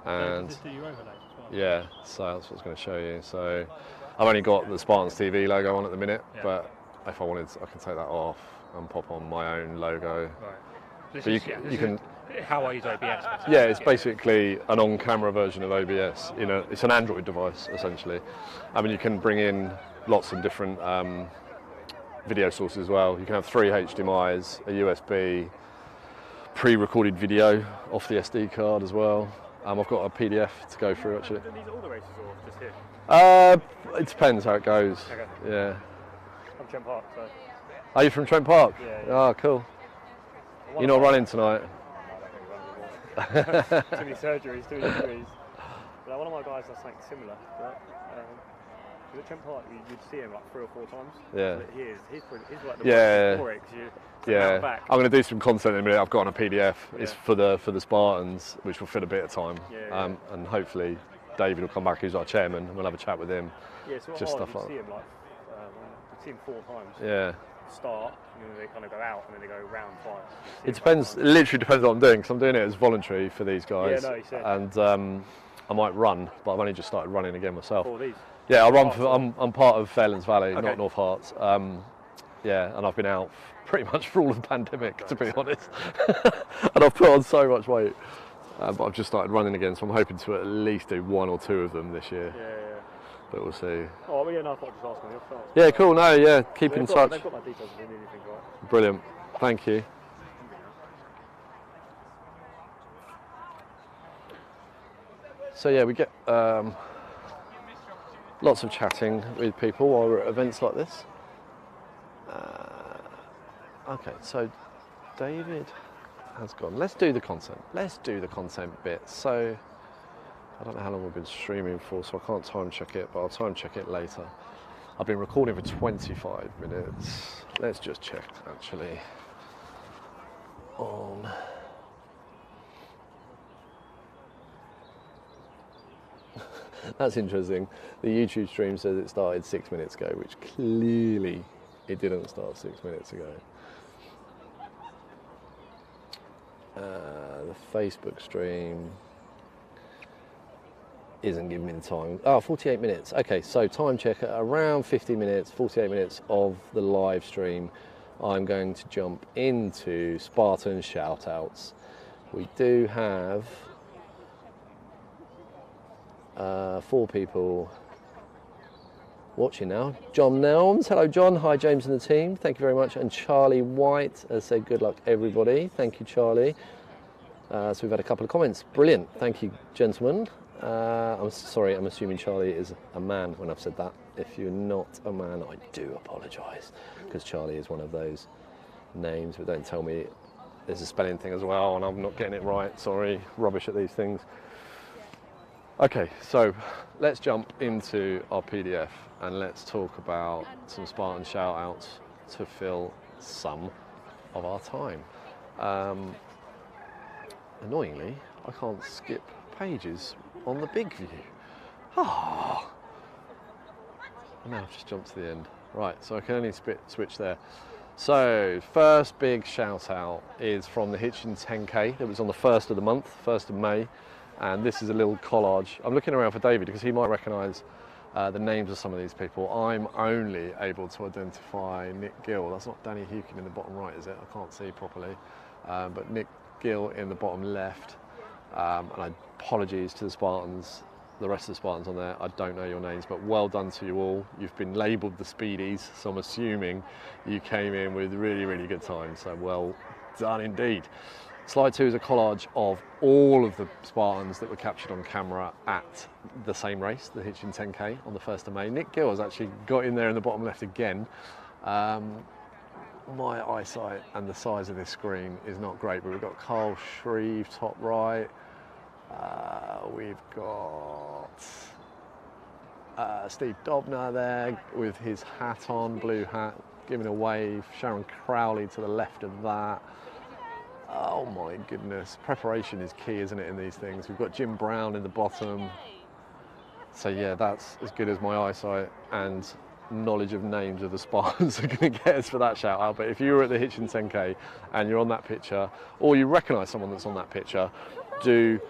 And just do your overlays as well. yeah, so that's what I was going to show you. So I've only got the Spartans TV logo on at the minute, but if I wanted, I can take that off and pop on my own logo. Right. So you can. How I use OBS. Yeah, it's basically an on-camera version of OBS. It's an Android device essentially. I mean, you can bring in lots of different video sources as well. You can have 3 HDMIs, a USB, pre-recorded video off the SD card as well. I've got a PDF to go through actually. Are these all the races or just here? It depends how it goes. Okay. Yeah. I'm Trent Park, so. Are you from Trent Park? Yeah. Oh, cool. You're not running tonight? Too many surgeries, too many injuries. But one of my guys does something similar. But, at Trent Park, you'd see him like 3 or 4 times. Yeah. He's like the worst for it. Yeah. I'm going to do some content in a minute. I've got on a PDF. It's for the Spartans, which will fit a bit of time. And hopefully David will come back, who's our chairman, and we'll have a chat with him. Yeah, so just stuff like see him like you'd see him 4 times. Yeah. Start, and then they kind of go out, and then they go round twice. It depends. It literally depends what I'm doing, because I'm doing it as voluntary for these guys. Yeah, no, you said. And I might run, but I've only just started running again myself. For these? Yeah, I run. I'm part of Fairlands Valley, Okay. not North Herts. Yeah, and I've been out pretty much for all of the pandemic, to be honest. And I've put on so much weight, but I've just started running again, so I'm hoping to at least do 1 or 2 of them this year. Yeah. But we'll see. Oh, well, yeah, no, I thought I'd just ask them. Yeah, cool. No, yeah, keep in touch. They've got my details if they need anything, right? Brilliant. Thank you. So yeah, we get lots of chatting with people while we're at events like this. Okay, so David has gone. Let's do the content. Let's do the content bit. So I don't know how long we've been streaming for, so I can't time check it, but I'll time check it later. I've been recording for 25 minutes. Let's just check actually on. That's interesting. The YouTube stream says it started 6 minutes ago, which clearly it didn't start 6 minutes ago. The Facebook stream isn't giving me the time. Oh, 48 minutes. Okay, so time check at around 50 minutes, 48 minutes of the live stream. I'm going to jump into Spartan Shoutouts. We do have 4 people watching now. John Nelms, hello John, hi James and the team, thank you very much. And Charlie White has said good luck everybody, thank you Charlie. So we've had a couple of comments, brilliant, thank you gentlemen. I'm sorry, I'm assuming Charlie is a man when I've said that. If you're not a man, I do apologise, because Charlie is one of those names, but don't tell me there's a spelling thing as well and I'm not getting it right, sorry, rubbish at these things. Okay, so let's jump into our PDF and let's talk about some Spartan shout-outs to fill some of our time. Annoyingly, I can't skip pages on the big view. Oh. And now I've just jumped to the end. Right, so I can only switch there. So, first big shout out is from the Hitchin 10K that was on the 1st of the month, 1st of May. And this is a little collage. I'm looking around for David because he might recognise the names of some of these people. I'm only able to identify Nick Gill. That's not Danny Hukin in the bottom right, is it? I can't see properly. But Nick Gill in the bottom left. And apologies to the Spartans, the rest of the Spartans on there. I don't know your names, but well done to you all. You've been labelled the Speedies, so I'm assuming you came in with really, really good times. So well done indeed. Slide 2 is a collage of all of the Spartans that were captured on camera at the same race, the Hitchin 10K, on the 1st of May. Nick Gill has actually got in there in the bottom left again. My eyesight and the size of this screen is not great, but we've got Carl Shreve top right. We've got Steve Dobner there with his hat on, blue hat, giving a wave. Sharon Crowley to the left of that. Oh my goodness, preparation is key, isn't it, in these things? We've got Jim Brown in the bottom. So yeah, that's as good as my eyesight and knowledge of names of the Spartans are going to get us for that shout out. But if you were at the Hitchin 10K and you're on that picture, or you recognise someone that's on that picture, do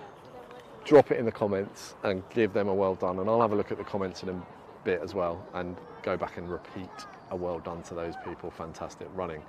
drop it in the comments and give them a well done. And I'll have a look at the comments in a bit as well and go back and repeat a well done to those people. Fantastic running.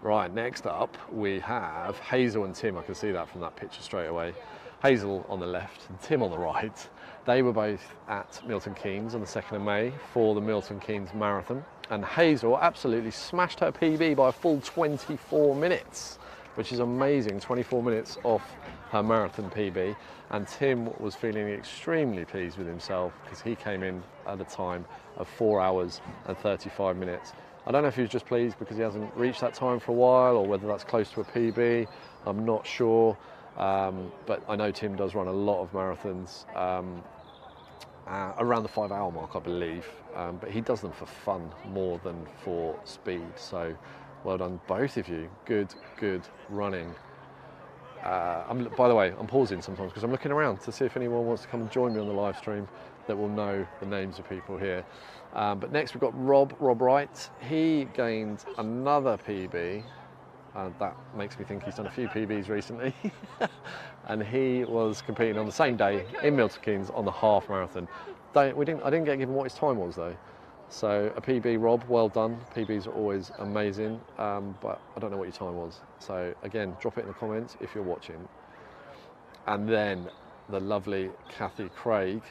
Right, next up we have Hazel and Tim. I can see that from that picture straight away. Hazel on the left and Tim on the right. They were both at Milton Keynes on the 2nd of May for the Milton Keynes Marathon. And Hazel absolutely smashed her PB by a full 24 minutes, which is amazing, 24 minutes off her marathon PB. And Tim was feeling extremely pleased with himself because he came in at a time of 4 hours and 35 minutes. I don't know if he was just pleased because he hasn't reached that time for a while or whether that's close to a PB. I'm not sure. But I know Tim does run a lot of marathons around the 5 hour mark, I believe. But he does them for fun more than for speed. So well done, both of you. Good running. By the way, I'm pausing sometimes because I'm looking around to see if anyone wants to come and join me on the live stream that will know the names of people here. But next we've got Rob Wright. He gained another PB. That makes me think he's done a few PBs recently. And he was competing on the same day in Milton Keynes on the half marathon. I didn't get given what his time was though. So a PB, Rob, well done. PBs are always amazing, but I don't know what your time was. So again, drop it in the comments if you're watching. And then the lovely Kathy Craig,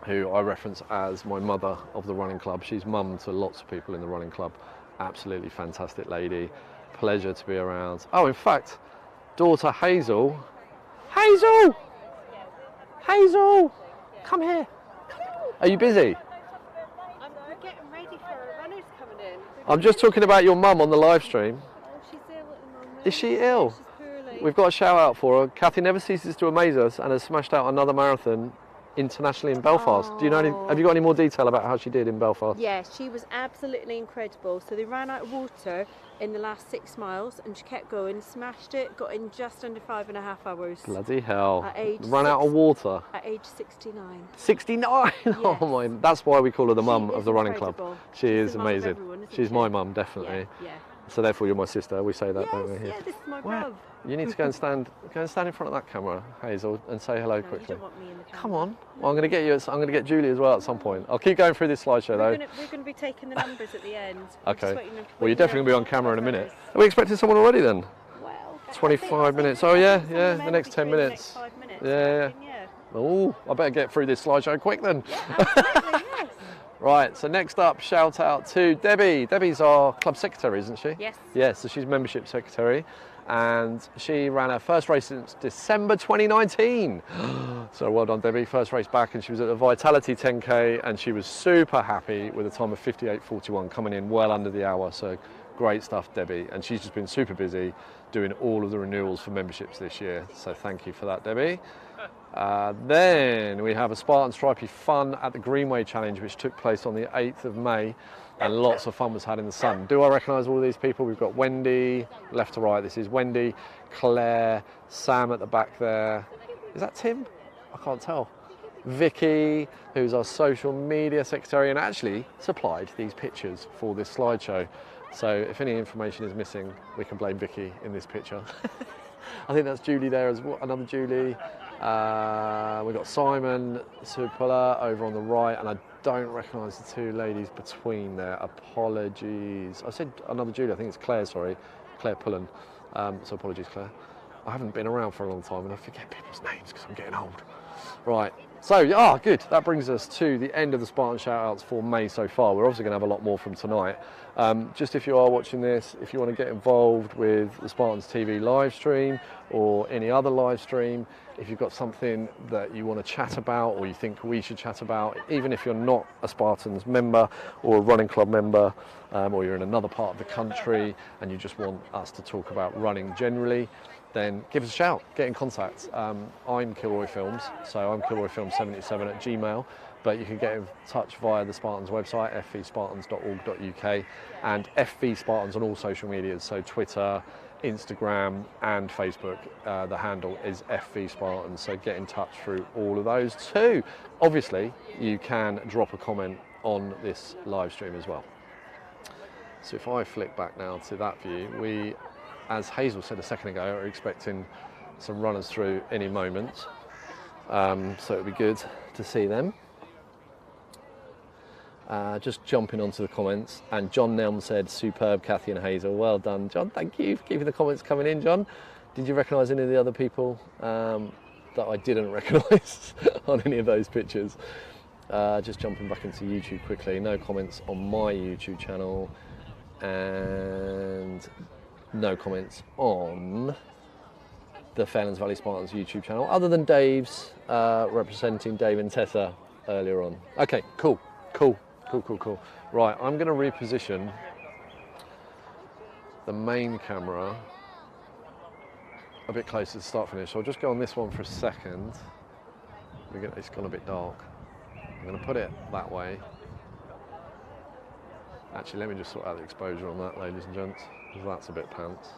who I reference as my mother of the running club. She's mum to lots of people in the running club. Absolutely fantastic lady. Pleasure to be around. Oh, in fact, daughter Hazel. Hazel! Hazel! Come here. Are you busy? I'm getting ready for a runner's coming in. I'm just talking about your mum on the live stream. Oh, she's ill at the moment. Is she ill? She's poorly. We've got a shout out for her. Kathy never ceases to amaze us and has smashed out another marathon internationally in Belfast. Do you know have you got any more detail about how she did in Belfast? Yeah, she was absolutely incredible. So they ran out of water in the last 6 miles and she kept going, smashed it, got in just under 5.5 hours. Bloody hell. At age Run out of water. At age 69. 69? Yes. Oh my, that's why we call her the mum She of is the running incredible. club. She is the mum of amazing. everyone, isn't She's she? my mum, definitely. Yeah. So therefore you're my sister, we say that, Yes, don't we? yeah, this is my Where? bruv. You need to go and stand in front of that camera, Hazel, and say hello No, you quickly. don't want me in the camera. Come on. Well, I'm going to get you. I'm going to get Julie as well at some point. I'll keep going through this slideshow though. We're going to be taking the numbers at the end. We're just Okay. waiting- Well, you're waiting definitely going to be on for camera in a the minute. numbers. Are we expecting someone already then? Well, 25 minutes. I Oh yeah, think yeah. some The men next 10 between the minutes. next 5 minutes, Yeah, I yeah. reckon, yeah. Oh, I better get through this slideshow quick then. Absolutely, yes. Right. So next up, shout out to Debbie. Debbie's our club secretary, isn't she? Yes. Yes. So she's membership secretary, and she ran her first race since December 2019. So well done, Debbie. First race back, and she was at the Vitality 10K, and she was super happy with a time of 58:41, coming in well under the hour. So Great stuff, Debbie. And she's just been super busy doing all of the renewals for memberships this year. So thank you for that, Debbie. Then we have a Spartan Stripey Fun at the Greenway Challenge, which took place on the 8th of May. And lots of fun was had in the sun. Do I recognise all these people? We've got Wendy, left to right. This is Wendy, Claire, Sam at the back there. Is that Tim? I can't tell. Vicky, who's our social media secretary and actually supplied these pictures for this slideshow. So if any information is missing, we can blame Vicky in this picture. I think that's Julie there as well, another Julie. We've got Simon Supula over on the right, and I don't recognise the two ladies between there. Apologies. I said another Julie, I think it's Claire, sorry. Claire Pullen. So apologies, Claire. I haven't been around for a long time and I forget people's names because I'm getting old. Right, so, good. That brings us to the end of the Spartan Shoutouts for May so far. We're obviously going to have a lot more from tonight. Just if you are watching this, if you want to get involved with the Spartans TV live stream or any other live stream, if you've got something that you want to chat about or you think we should chat about, even if you're not a Spartans member or a running club member, or you're in another part of the country and you just want us to talk about running generally, then give us a shout, get in contact. I'm Kilroy Films, so I'm kilroyfilms77@gmail, but you can get in touch via the Spartans website, fvspartans.org.uk, and FV Spartans on all social medias, so Twitter, Instagram and Facebook. The handle is FV Spartans, so get in touch through all of those too. Obviously, you can drop a comment on this live stream as well. So if I flick back now to that view, we, as Hazel said a second ago, are expecting some runners through any moment. So it'll be good to see them. Just jumping onto the comments, and John Nelm said, superb, Kathy and Hazel. Well done, John. Thank you for keeping the comments coming in, John. Did you recognise any of the other people that I didn't recognise on any of those pictures? Just jumping back into YouTube quickly. No comments on my YouTube channel, and no comments on the Fairlands Valley Spartans YouTube channel, other than Dave's representing Dave and Tessa earlier on. Okay, cool. Right, I'm going to reposition the main camera a bit closer to start finish. So I'll just go on this one for a second. It's gone a bit dark. I'm going to put it that way. Actually, let me just sort out the exposure on that, ladies and gents, because that's a bit pants.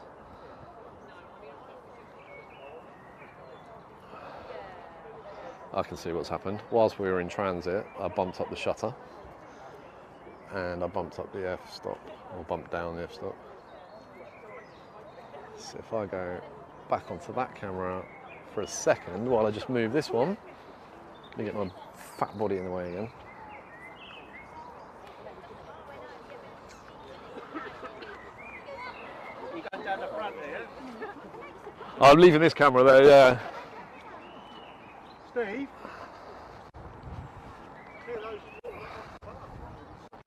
I can see what's happened. Whilst we were in transit, I bumped up the shutter and I bumped up the f-stop, or bumped down the f-stop. So if I go back onto that camera for a second while I just move this one, let me get my fat body in the way again. You got down the front there? I'm leaving this camera there, yeah. Steve?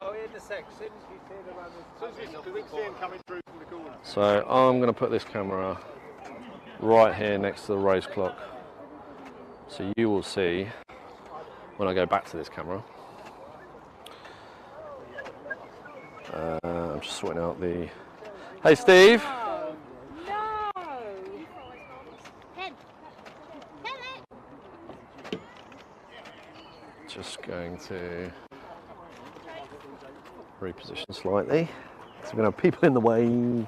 Oh, in the section, you see the runners. We can see him coming through from the corner. So I'm going to put this camera right here next to the race clock. So you will see when I go back to this camera. I'm just sorting out the... Hey Steve! Just going to reposition slightly. So we're going to have people in the way.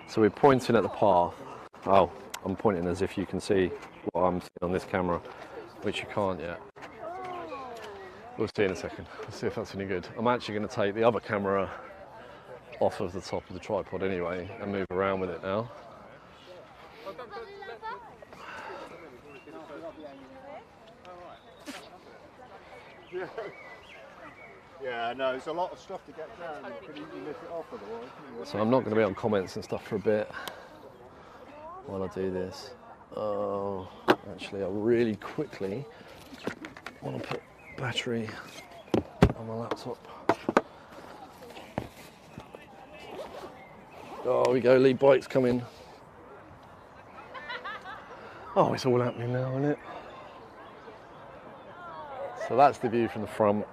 So we're pointing at the path. Oh, I'm pointing as if you can see what I'm seeing on this camera, which you can't yet. We'll see in a second. We'll see if that's any good. I'm actually going to take the other camera off of the top of the tripod anyway and move around with it now. Yeah, no, it's a lot of stuff to get down. You can easily lift it off otherwise. So I'm not going to be on comments and stuff for a bit while I do this. Oh, actually I really quickly want to put battery on my laptop. Oh, we go, lead bike's coming. Oh, it's all happening now, isn't it? So that's the view from the front.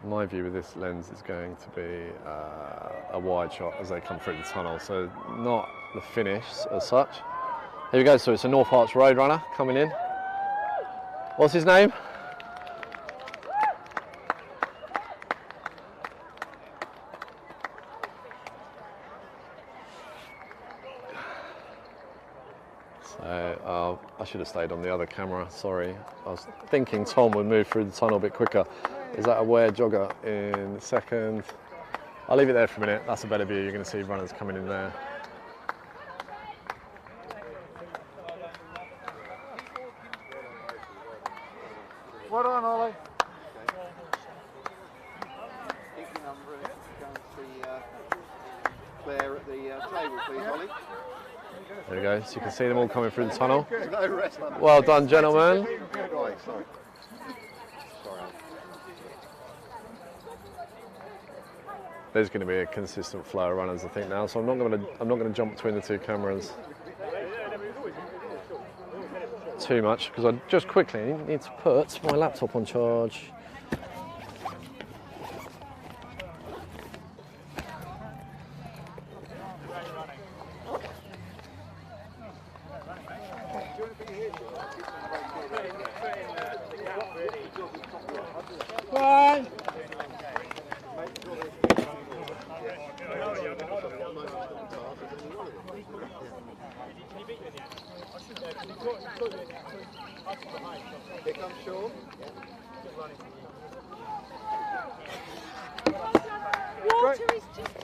My view with this lens is going to be a wide shot as they come through the tunnel, so not the finish as such. Here we go, so it's a North Herts Road Runner coming in. What's his name? So I should have stayed on the other camera, sorry. I was thinking Tom would move through the tunnel a bit quicker. Is that a Ware jogger in second? I'll leave it there for a minute, that's a better view. You're going to see runners coming in there. Well done, Ollie. Claire at the table, please, Ollie. There we go, so you can see them all coming through the tunnel. No rest on. Well done, gentlemen. Right, sorry. There's going to be a consistent flow of runners, I think, now. So I'm not going to jump between the two cameras too much because I just quickly need to put my laptop on charge. Here comes Sean. Water is just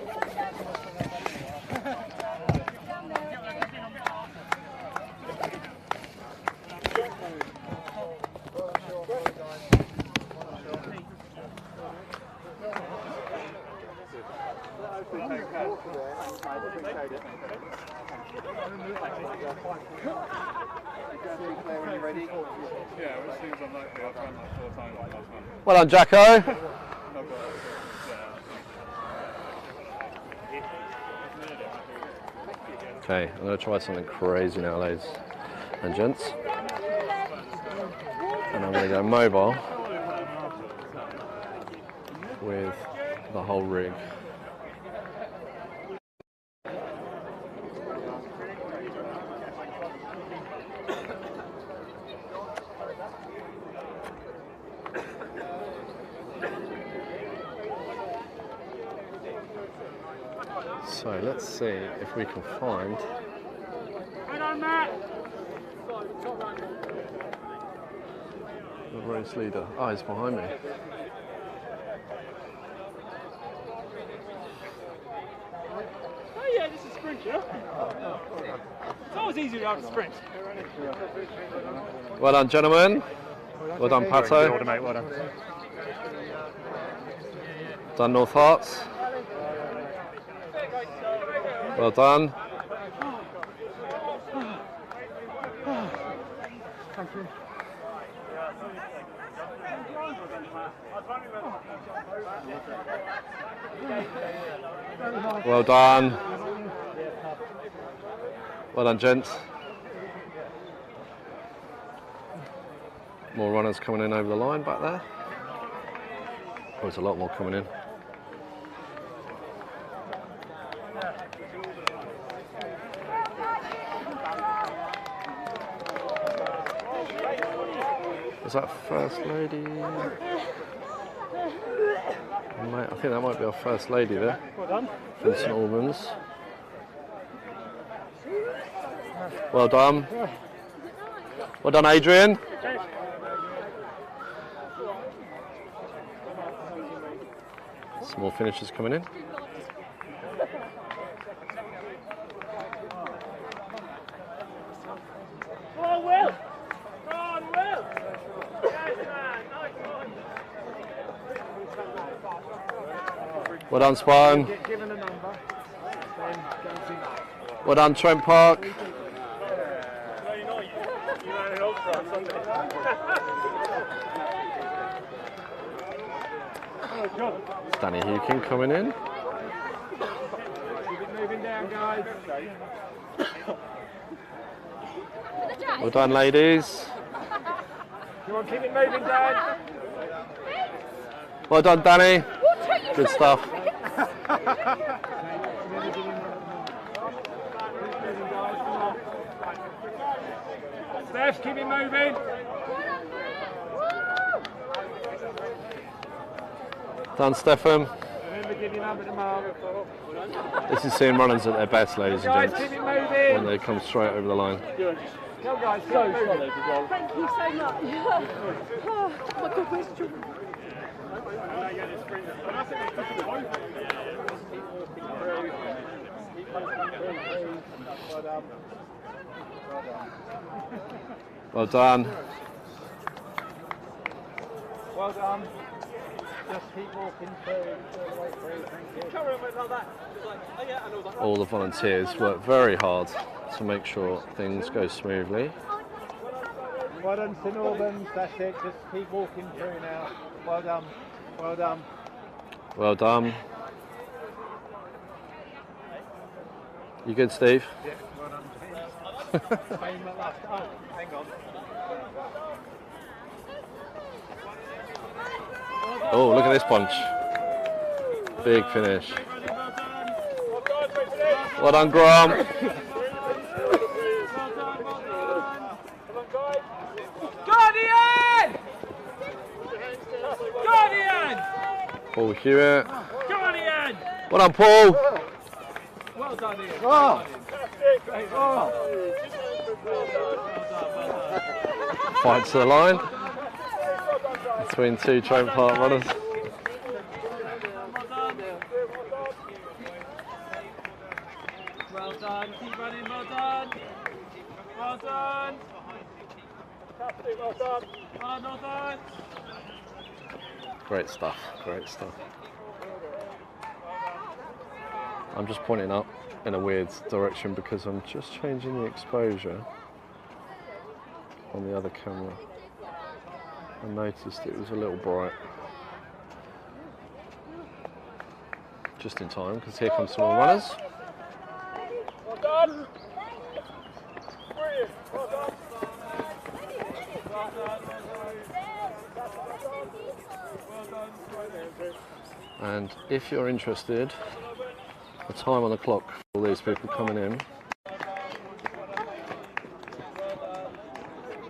Well done, Jacko. Okay, I'm going to try something crazy now, ladies and gents. And I'm going to go mobile with the whole rig. So let's see if we can find the race leader. Oh, he's behind me. Oh yeah, this is sprint, yeah? It's always easier to have a sprint. Well done, gentlemen. Well done, Pato. Mate, well done. Done, North Herts. Well done. Well done. Well done, gents. More runners coming in over the line back there. Oh, there's a lot more coming in. Is that First Lady? I think that might be our First Lady there. Well done. From St Albans. Well done. Well done, Adrian. Some more finishers coming in. Well done, Spartan. Well done, Trent Park. Danny Hukin coming in. Keep it moving down, guys. Well done, ladies. Come on, keep it moving down. Well done, Danny. Good stuff. Steph, keep it moving. Done, Stefan. Remember, give your number to Mark. This is seeing runners at their best, ladies and Guys, gents, keep it moving. when they come straight over the line. Come guys, so solid as well. Thank you so much. Oh my God, where's the children? Well done. Well done. Just keep walking through all the way through. Thank you. Carry on like that. Like, oh yeah, I know that. All the volunteers work very hard to make sure things go smoothly. Well done, St Albans, that's it, just keep walking through now. Well done, well done. Well done. You good, Steve? Yeah, well done, Same at last. Oh, hang on. Oh, look at this bunch. Big finish. Well done, Graham. Guardian! Guardian! Paul Hewitt. Guardian! Well done, Paul. Well done, Ian. Oh! Fight to the line between two Train Park runners. Well done, keep running, well done. Well done. Well done. Well done. Great stuff, great stuff. I'm just pointing up in a weird direction because I'm just changing the exposure on the other camera. I noticed it was a little bright. Just in time, because here comes some more runners. Well done. Brilliant. Well done. And if you're interested, the time on the clock for all these people coming in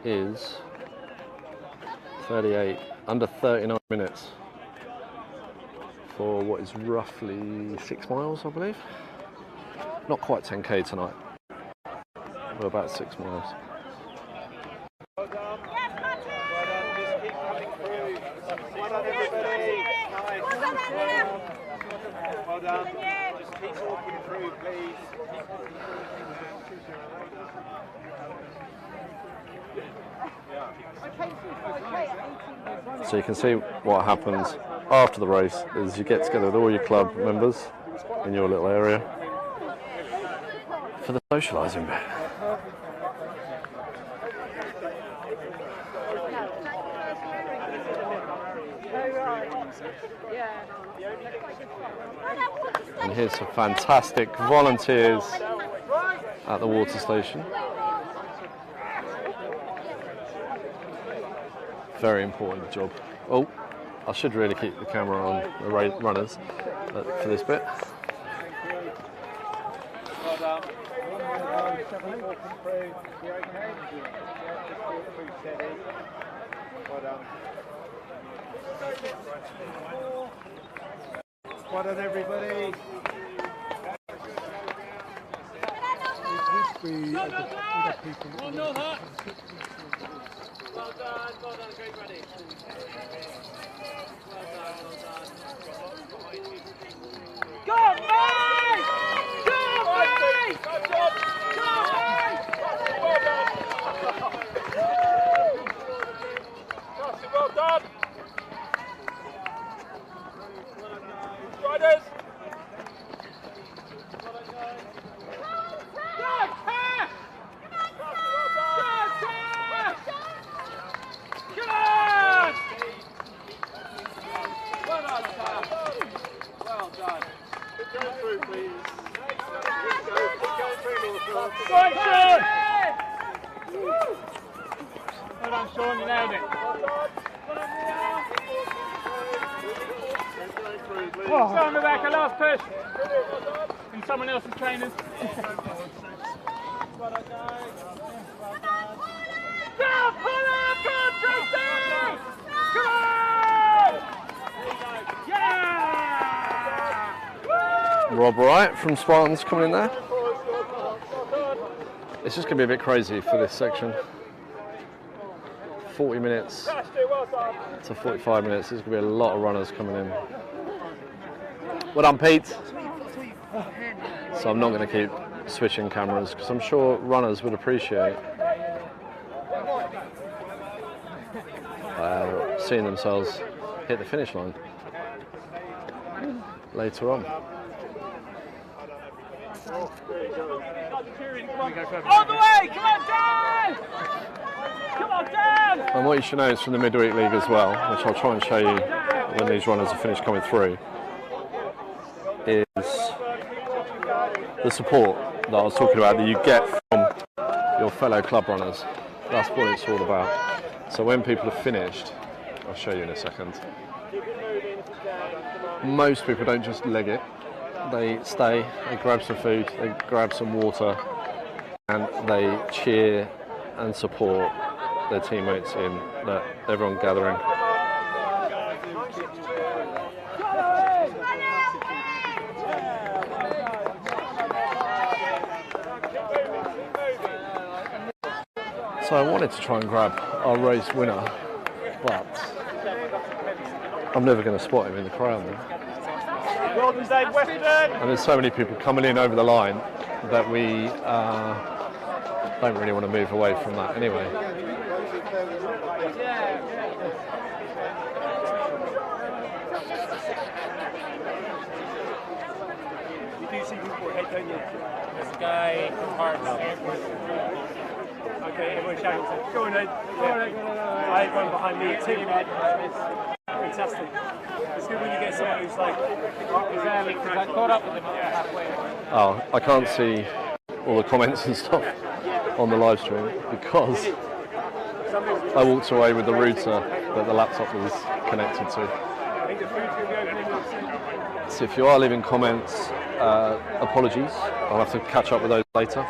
is under 39 minutes for what is roughly 6 miles, I believe. Not quite 10k tonight, but about 6 miles. Well done. Yes, Martin! Well done, just keep coming through. Well done, everybody. Nice. Well done. Just keep walking through, please. So you can see what happens after the race is you get together with all your club members in your little area for the socialising bit. And here's some fantastic volunteers at the water station. Very important job. Oh, I should really keep the camera on the runners for this bit. Well done. Walking through. You okay? Yeah, just walk through steady. Well done. Well done, everybody. Well done, great running. Well done. Go, mate! Go, mate! Go, mate! Well done! Riders! Right, Sean! Well done, Sean, you nailed it. Stand Rebecca, last push. And someone else's trainers. Go, pull up, Tristan! Come on! Yeah! Rob Wright from Spartans coming in there. It's just going to be a bit crazy for this section. 40 minutes to 45 minutes. There's going to be a lot of runners coming in. Well done, Pete. So I'm not going to keep switching cameras because I'm sure runners would appreciate seeing themselves hit the finish line later on. All the way! Come on, Dan! Come on, Dan! And what you should know is from the midweek league as well, which I'll try and show you when these runners are finished coming through, is the support that I was talking about that you get from your fellow club runners. That's what it's all about. So when people are finished, I'll show you in a second, most people don't just leg it. They stay, they grab some food, they grab some water, and they cheer and support their teammates in that everyone gathering. So I wanted to try and grab our race winner, but I'm never going to spot him in the crowd now. Well done, Dave Weston! And there's so many people coming in over the line that we don't really want to move away from that anyway. You do see people ahead, don't you? There's a guy from Hearts. Okay, everyone shouts. Go on, Ed. Go on, Ed. I had one behind me too. Fantastic. It's good when you get someone who's like, because I caught up with him halfway. Oh, I can't see all the comments and stuff on the live stream because I walked away with the router that the laptop was connected to. So if you are leaving comments, apologies. I'll have to catch up with those later.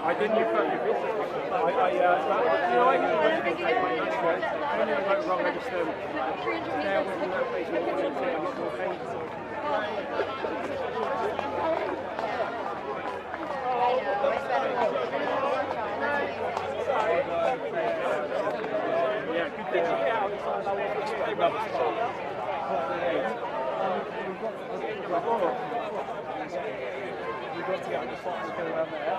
I didn't you put your business. I We've got to get on the spot and go around there.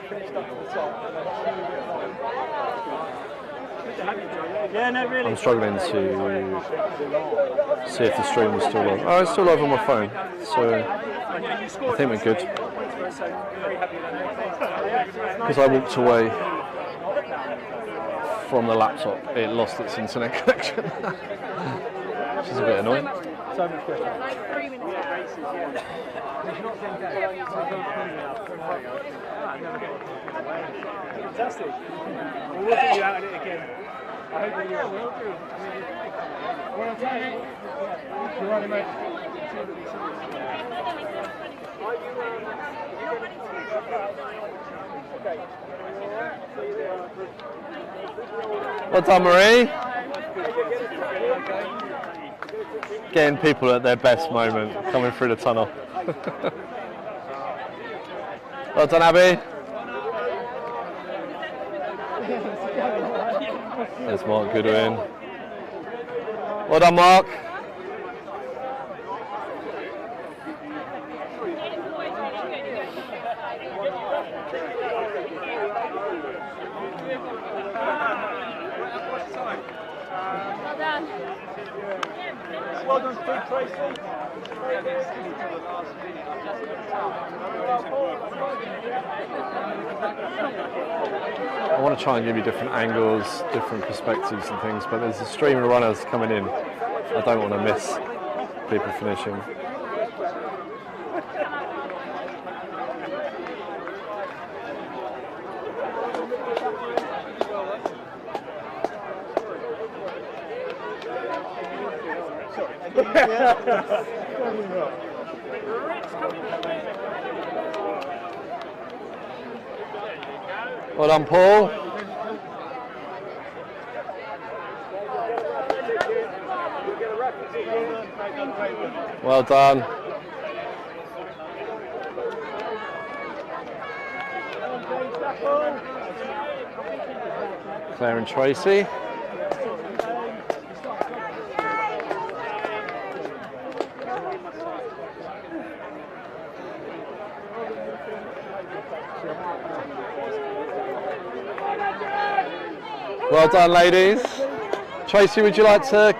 Finished up at the top and then yeah, no, really. I'm struggling to see if the stream was still on. Oh, it's still live on my phone, so I think we're good. Because I walked away from the laptop, it lost its internet connection, which is a bit annoying. So much quicker. Like 3 minutes. Fantastic. We'll look at you out at it again. I hope that you will. What I'm saying, you're right, mate. Well done, Marie. Getting people at their best moment, coming through the tunnel. Well done, Abby. There's Mark Goodwin. Well done, Mark. done. Well done, Steve Tracy. I want to try and give you different angles, different perspectives and things, but there's a stream of runners coming in. I don't want to miss people finishing. Well done, Paul. Well done. Claire and Tracy. Well done, ladies. Tracy, would you like to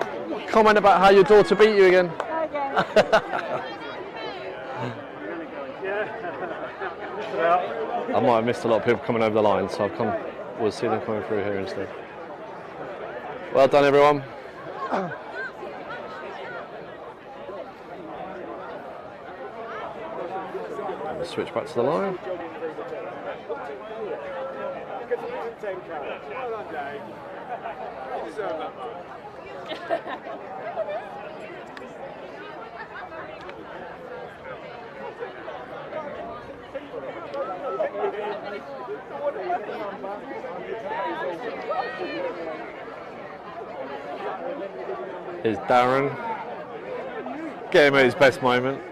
comment about how your daughter beat you again? I might have missed a lot of people coming over the line, so we'll see them coming through here instead. Well done, everyone. We'll switch back to the line. Here's Darren. Get him at his best moment.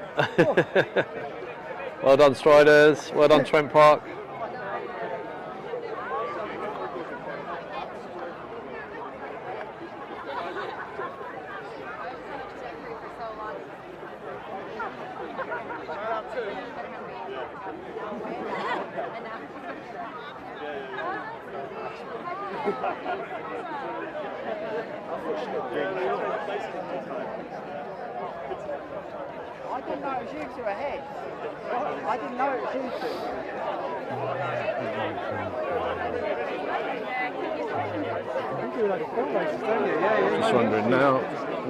Well done, Striders. Well done, Trent Park. I didn't know it was you two ahead. I didn't know it was you two. Just wondering now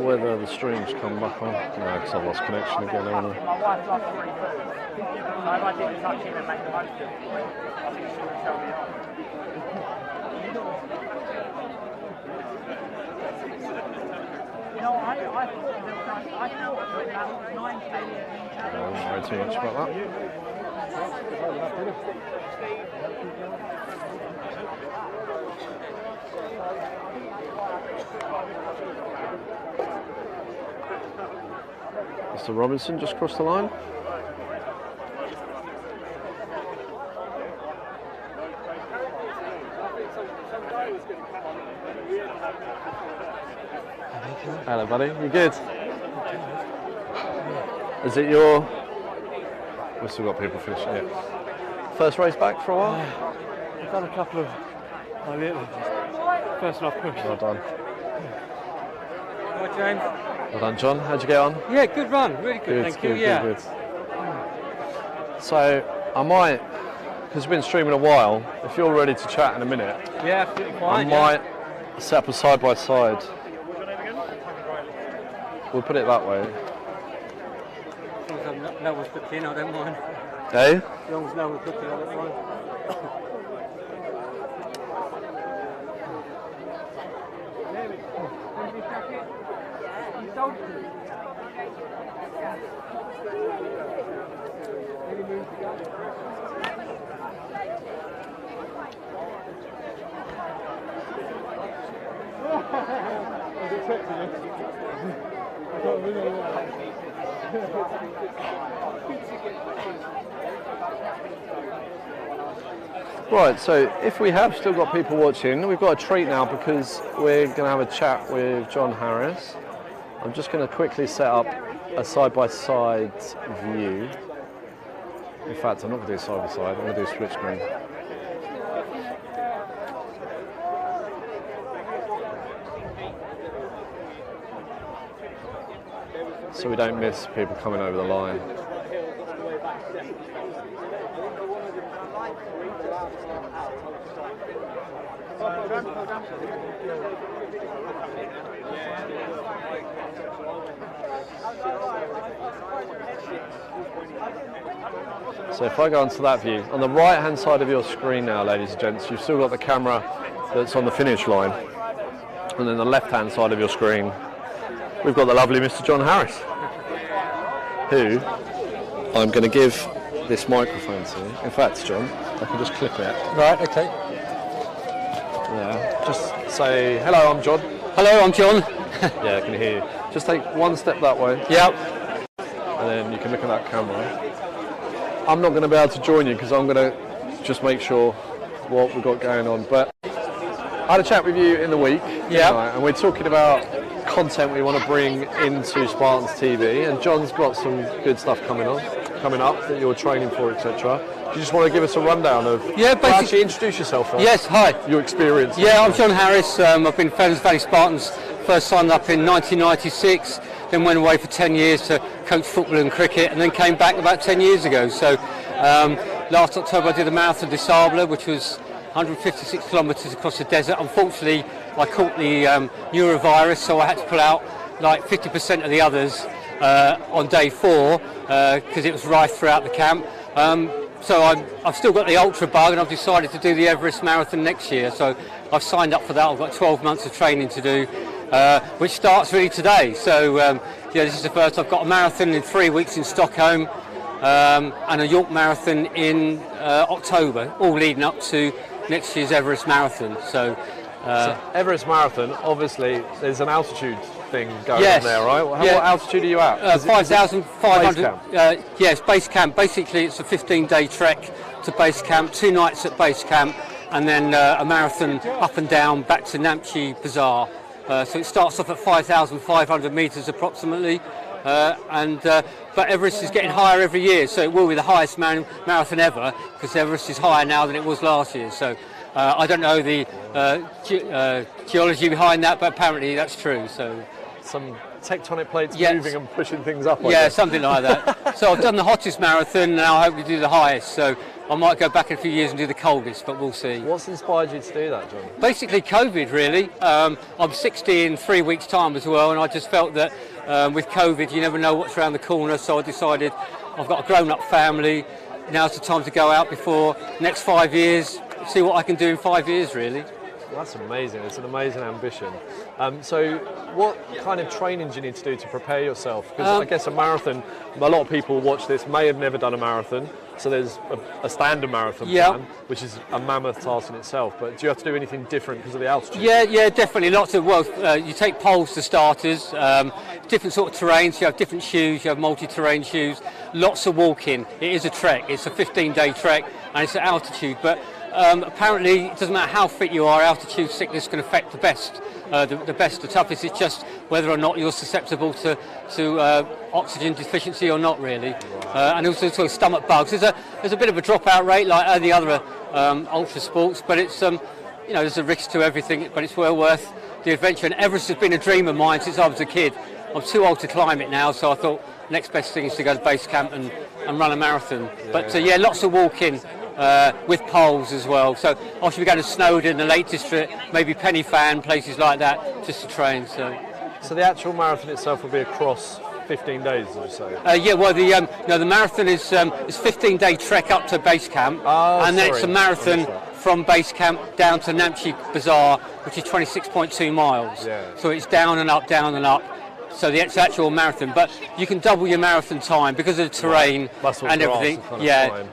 whether the streams come back on. No, because I've lost connection again, haven't I? My wife lost 3 food. So if I didn't touch it and make the most of it, I think she would tell me off. No, I thought about 9K. I don't worry too much about that. Mr. Robinson just crossed the line. Hello, buddy. You good? Is it your... We've still got people finishing it. First race back for a while? I've done a couple of first off push. Well done. Hi, James. Well done, John. How'd you get on? Yeah, good run. Really good, thank you. Yeah. Good. So, I might, because we've been streaming a while, if you're ready to chat in a minute, Yeah, absolutely I fine. might set up a side by side. We'll put it that way. As long as no one's booked in, I don't mind. Eh? As long as no one's booked in, I don't mind. Right, so if we have still got people watching, we've got a treat now because we're going to have a chat with John Harris. I'm just going to quickly set up a side-by-side view. In fact, I'm not going to do side-by-side, I'm going to do split screen. so we don't miss people coming over the line. So if I go onto that view, on the right hand side of your screen now, ladies and gents, you've still got the camera that's on the finish line, and then the left hand side of your screen we've got the lovely Mr. John Harris, who I'm going to give this microphone to. In fact, John, I can just clip it. Right, okay. Yeah, just say, hello, I'm John. Hello, I'm John. Yeah, I can hear you. Just take one step that way. Yep. And then you can look at that camera. I'm not going to be able to join you because I'm going to just make sure what we've got going on. But I had a chat with you in the week, yeah, and we're talking about content we want to bring into Spartans TV, and John's got some good stuff coming up that you're training for, etc. Do you just want to give us a rundown of? Yeah, basically. Actually, introduce yourself first. Yes, hi. Your experience. Yeah, I'm John Harris. I've been Fairlands Valley Spartans. First signed up in 1996, then went away for 10 years to coach football and cricket, and then came back about 10 years ago. So last October I did the Marathon des Sables, which was 156 kilometres across the desert. Unfortunately, I caught the neurovirus, so I had to pull out like 50% of the others on day 4 because it was rife throughout the camp. So I've still got the ultra bug, and I've decided to do the Everest Marathon next year. So I've signed up for that. I've got 12 months of training to do, which starts really today. So yeah, this is the first. I've got a marathon in 3 weeks in Stockholm, and a York Marathon in October, all leading up to next year's Everest Marathon. So Everest Marathon, obviously, there's an altitude thing going yes, on there, right? What altitude are you at? 5,500. Yes, base camp. Basically, it's a 15-day trek to base camp, 2 nights at base camp, and then a marathon up and down back to Namche Bazaar. So it starts off at 5,500 metres approximately, but Everest is getting higher every year, so it will be the highest marathon ever, because Everest is higher now than it was last year. So I don't know the geology behind that, but apparently that's true. So some tectonic plates yes, moving and pushing things up. Yeah, something like that. So I've done the hottest marathon, now I hope to do the highest. So I might go back in a few years and do the coldest, but we'll see. What's inspired you to do that, John? Basically COVID, really. I'm 60 in 3 weeks' time as well, and I just felt that with COVID you never know what's around the corner, so I decided I've got a grown-up family, now's the time to go out before next 5 years, see what I can do in 5 years, really. That's amazing. It's an amazing ambition. So what kind of training do you need to do to prepare yourself? Because I guess a marathon, a lot of people watch this may have never done a marathon, so there's a standard marathon plan, which is a mammoth task in itself, but do you have to do anything different because of the altitude? Yeah, definitely. Lots of, you take poles for starters, different sort of terrains, you have different shoes, you have multi-terrain shoes, lots of walking. It is a trek, it's a 15-day trek, and it's at altitude, but apparently it doesn't matter how fit you are, altitude sickness can affect the best. The toughest. It's just whether or not you're susceptible to oxygen deficiency or not, really. And also sort of stomach bugs. There's a bit of a dropout rate like any other ultra sports, but it's there's a risk to everything, but it's well worth the adventure. And Everest has been a dream of mine since I was a kid. I'm too old to climb it now, so I thought next best thing is to go to base camp and run a marathon. But lots of walking. With poles as well, so I should be going to Snowdon, the Lake District, maybe Penny Fan, places like that, just to train. So the actual marathon itself will be across 15 days, did you say? The marathon is 15-day trek up to base camp, then it's a marathon from base camp down to Namche Bazaar, which is 26.2 miles. Yeah. So it's down and up, down and up. So it's the actual marathon, but you can double your marathon time because of the terrain and everything.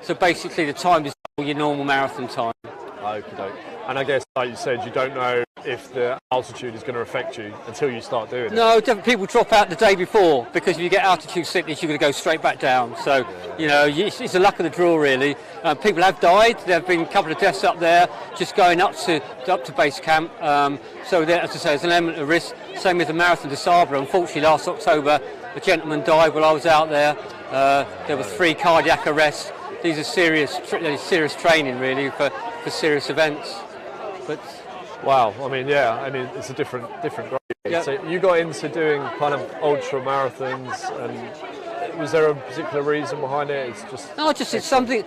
So basically the time is double your normal marathon time. Okay. And I guess, like you said, you don't know if the altitude is going to affect you until you start doing it. No, people drop out the day before because if you get altitude sickness, you're going to go straight back down. So, it's the luck of the draw, really. People have died. There have been a couple of deaths up there just going up to base camp. So, there, as I say, there's an element of risk. Same with the Marathon des Sables. Unfortunately, last October, a gentleman died while I was out there. There were 3 cardiac arrests. These are serious training, really, for serious events. But wow, it's a different grade. Yeah. So you got into doing kind of ultra marathons, and was there a particular reason behind it? It's just No, just it's something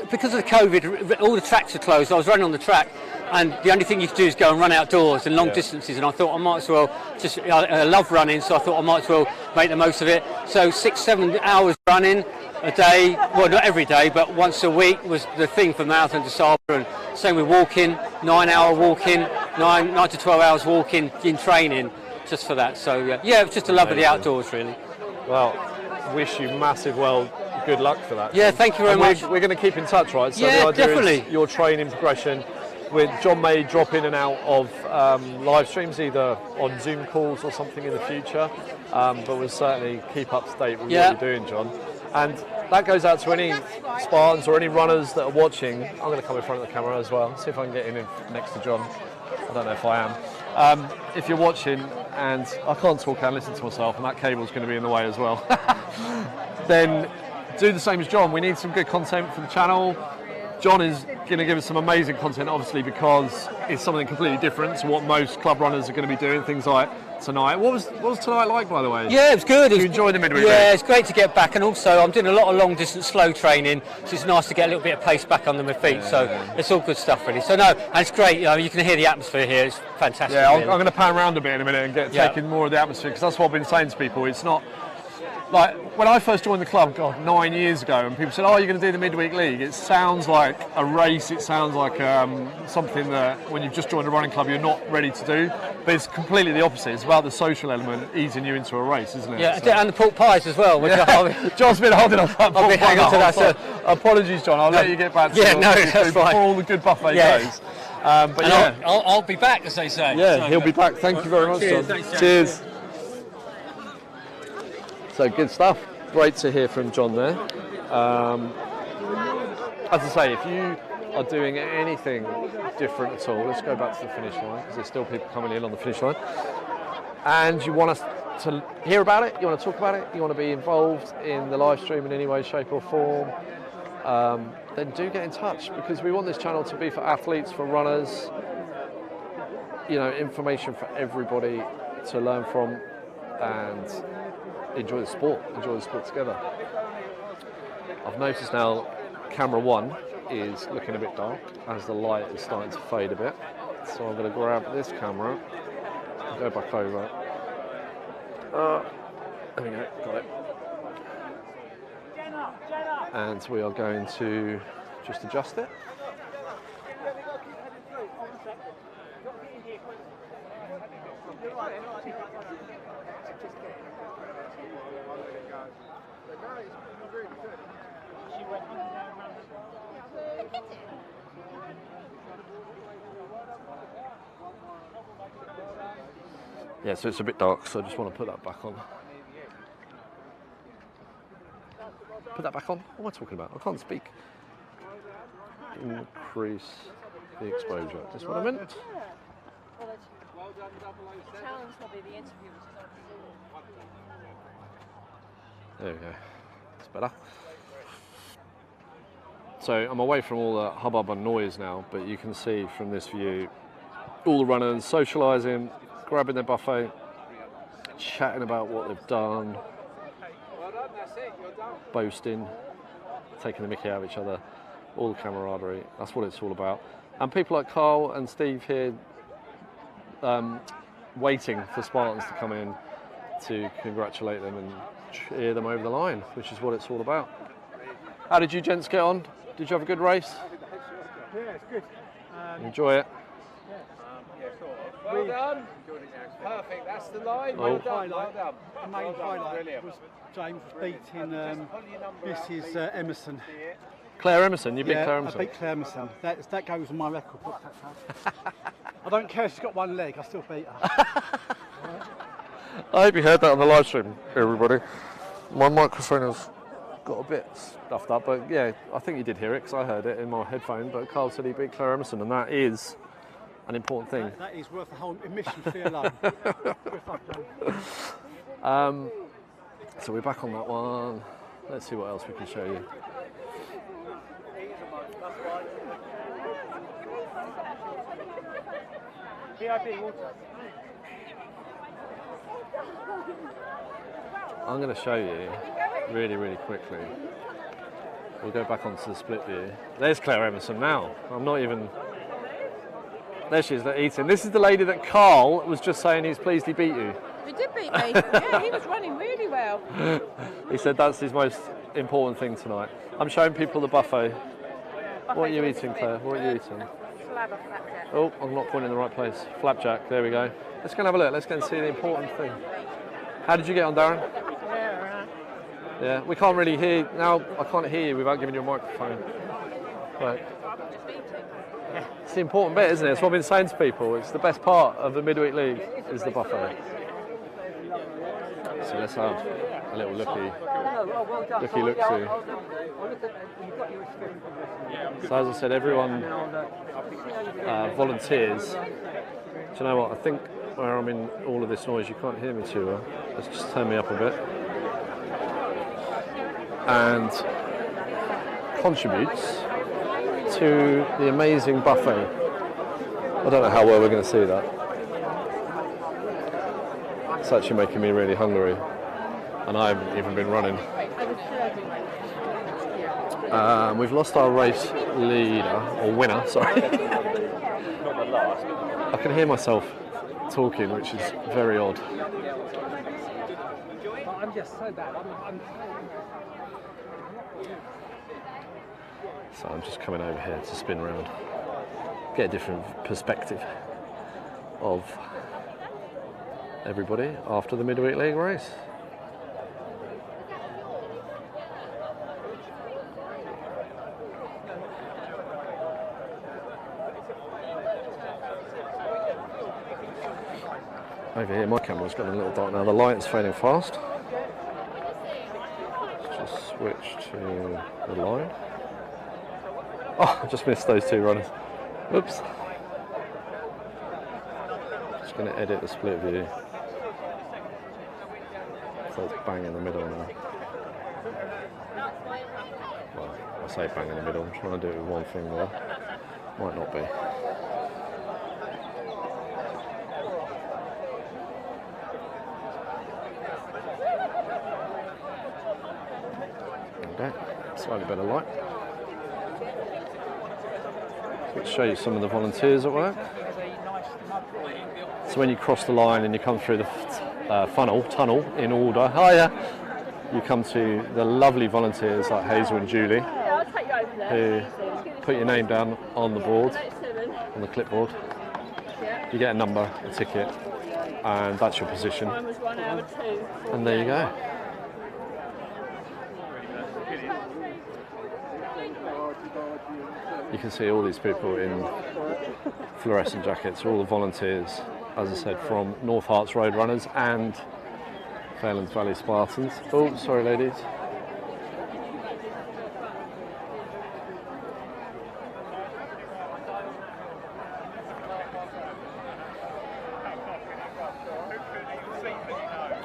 because of the COVID. All the tracks are closed. I was running on the track, and the only thing you could do is go and run outdoors and long distances. And I thought I might as well just. I love running, so I thought I might as well make the most of it. So 6-7 hours running a day. Well, not every day, but once a week was the thing for Marathon des Sables. And same with walking. 9-hour walking, 9 to 12 hours walking in training, just for that. So yeah, it was just a love of the outdoors, really. Well, wish you massive good luck for that. Yeah, thank you very much. We're going to keep in touch, right? So Yeah, the idea definitely. is your training progression. With John may drop in and out of live streams, either on Zoom calls or something in the future, but we'll certainly keep up to date with what you're doing, John. And that goes out to any Spartans or any runners that are watching. I'm going to come in front of the camera as well, see if I can get in next to John. I don't know if I am. If you're watching, and I can't talk and listen to myself, and that cable's going to be in the way as well, then do the same as John. We need some good content for the channel. John is going to give us some amazing content, obviously, because it's something completely different to what most club runners are going to be doing, things like tonight. What was tonight like, by the way? Yeah, it was good. Did you enjoy the midweek? Yeah, it's great to get back, and also I'm doing a lot of long distance slow training, so it's nice to get a little bit of pace back under my feet. So it's all good stuff, really. So no, and it's great. You can hear the atmosphere here. It's fantastic. Yeah, really. I'm going to pan around a bit in a minute and take in more of the atmosphere, because that's what I've been saying to people. It's not like when I first joined the club, 9 years ago, and people said, "Oh, you're going to do the midweek league." It sounds like a race. It sounds like something that when you've just joined a running club, you're not ready to do. But it's completely the opposite. It's about the social element easing you into a race, isn't it? Yeah, so. And the pork pies as well. Which John's been holding on that. I'll be hanging on to that. So. Apologies, John. I'll let you get back to that's before all the good buffet goes. But I'll be back, as they say. Yeah, so, he'll be back. Thank you very much, cheers, John. thanks, Cheers. So good stuff. Great to hear from John there. As I say, if you are doing anything different at all, let's go back to the finish line, because there's still people coming in on the finish line, and you want us to hear about it, you want to talk about it, you want to be involved in the live stream in any way, shape or form, then do get in touch, because we want this channel to be for athletes, for runners, information for everybody to learn from and enjoy the sport together. I've noticed now camera 1 is looking a bit dark as the light is starting to fade a bit, so I'm going to grab this camera and go back over. There we go, got it. And we are going to just adjust it. Yeah, so it's a bit dark, so I just want to put that back on. Put that back on? What am I talking about? I can't speak. Increase the exposure. Is this what I meant? There we go. It's better. So I'm away from all the hubbub and noise now, but you can see from this view all the runners socialising, grabbing their buffet, chatting about what they've done, boasting, taking the mickey out of each other, all the camaraderie. That's what it's all about. And people like Carl and Steve here waiting for Spartans to come in to congratulate them and cheer them over the line, which is what it's all about. How did you gents get on? Did you have a good race? Yeah, it's good. Enjoy it. Well done. Perfect, that's the line. Well done. Well done. The main highlight was James was beating Mrs. Emerson. Claire Emerson, you beat Claire Emerson? I beat Claire Emerson. That goes on my record book. I don't care if she's got one leg, I still beat her. I hope you heard that on the live stream, everybody. My microphone has got a bit stuffed up, but yeah, I think you did hear it because I heard it in my headphone. But Carl said he beat Claire Emerson, and that is an important thing. That is worth the whole admission fee alone. So we're back on that one. Let's see what else we can show you. VIP water. I'm going to show you really, really quickly. We'll go back onto the split view. There's Claire Emerson now. I'm not even... There she is, eating. This is the lady that Carl was just saying he's pleased he beat you. He did beat me. Yeah, he was running really well. He said that's his most important thing tonight. I'm showing people the buffet. What are you eating, Claire? What are you eating? Slab of flapjack. Oh, I'm not pointing in the right place. Flapjack, there we go. Let's go and have a look. Let's go and see the important thing. How did you get on, Darren? Yeah, right. Yeah, we can't really hear now. I can't hear you without giving you a microphone. Right. It's the important bit, isn't it? It's what I've been saying to people. It's the best part of the midweek league is the buffet. So let's have a little looky look-see. So as I said, everyone volunteers. Do you know what? I think where I'm in all of this noise, you can't hear me too well. Let's just turn me up a bit. And contributes to the amazing buffet. I don't know how well we're going to see that. It's actually making me really hungry, and I haven't even been running. We've lost our race leader, or winner, sorry. I can hear myself talking, which is very odd. I'm just so bad. So I'm just coming over here to spin around, get a different perspective of everybody after the midweek league race. Over here, my camera's got a little dark now. The light's fading fast. Let's just switch to the line. Oh, I just missed those two runners. Oops. Just going to edit the split view. So it's bang in the middle now. Well, I say bang in the middle. I'm trying to do it with one thing there. Might not be. Okay, slightly better light. Let's show you some of the volunteers at work. So when you cross the line and you come through the tunnel in order, hiya, you come to the lovely volunteers like Hazel and Julie, who put your name down on the board, on the clipboard. You get a number, a ticket, and that's your position. And there you go. You can see all these people in fluorescent jackets, all the volunteers, as I said, from North Herts Road Runners and Fairlands Valley Spartans. Oh, sorry ladies.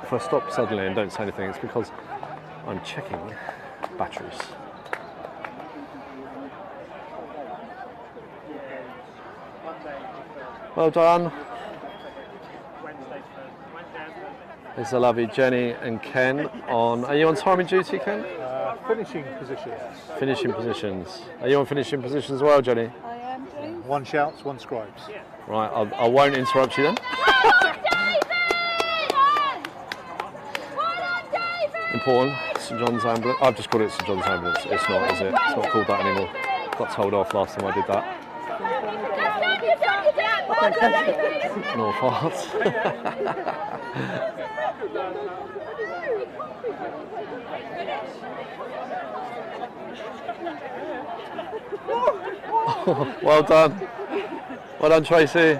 If I stop suddenly and don't say anything, it's because I'm checking batteries. Well done. There's the lovely Jenny and Ken on. Are you on timing duty, Ken? Finishing positions. Finishing positions. Are you on finishing positions as well, Jenny? I am, James. One shouts, one scribes. Right, I won't interrupt you then. Important. St John's Ambulance. I've just called it St John's Ambulance. It's not, is it? It's not called that anymore. Got told off last time I did that. North Herts. Well done. Well done, Tracy.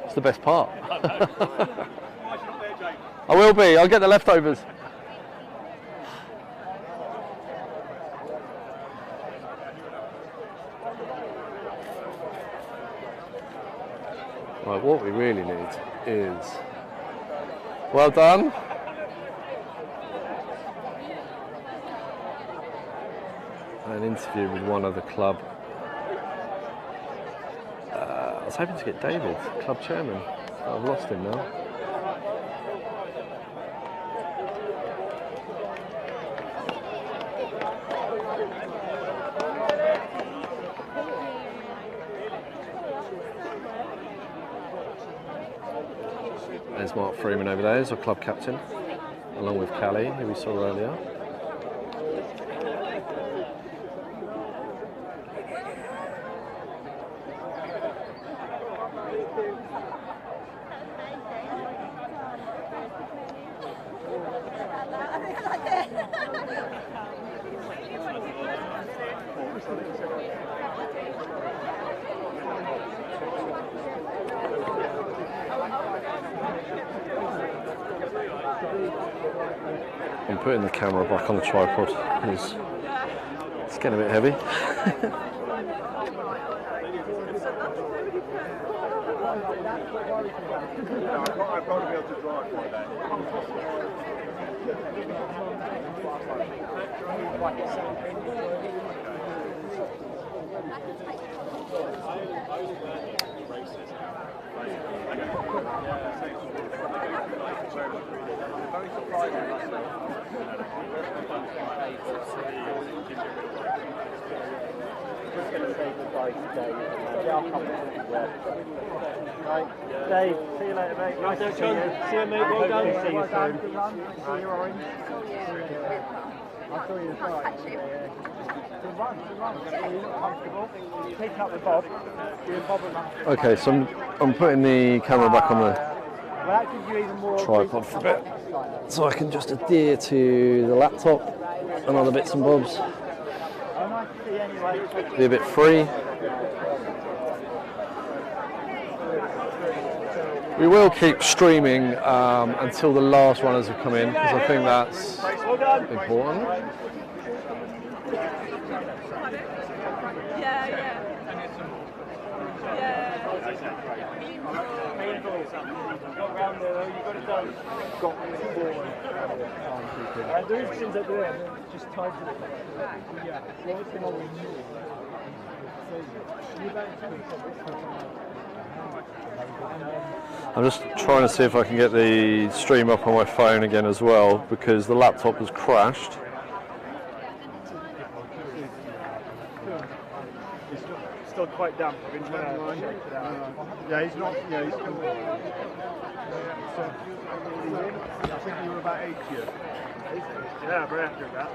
It's the best part. I will be. I'll get the leftovers. Right, what we really need is, well done. An interview with one of the club. I was hoping to get David, club chairman. I've lost him now. There's Mark Freeman over there, he's our club captain, along with Callie, who we saw earlier. I'm putting the camera back on the tripod because it's getting a bit heavy. I've got to be able to drive one day. Very surprised just going to say goodbye to Dave. Yeah, I'll come right. Dave, see you later, mate. Nice to see you. See you, mate. Well done. See you soon. Good run. See you, Orange. I saw you as well. Good run. You look comfortable. Pick up the bob. You and Bob are Okay, so I'm putting the camera back on the well, that gives you even more tripod for a bit, so I can just adhere to the laptop and other bits and bobs. Be a bit free. We will keep streaming until the last runners have come in, because I think that's important. There is things up there, just tied to the I'm just trying to see if I can get the stream up on my phone again as well, because the laptop has crashed. It's still quite damp. Yeah, he's not. Yeah, he's still. I think you were about 8 years. Yeah, but after that.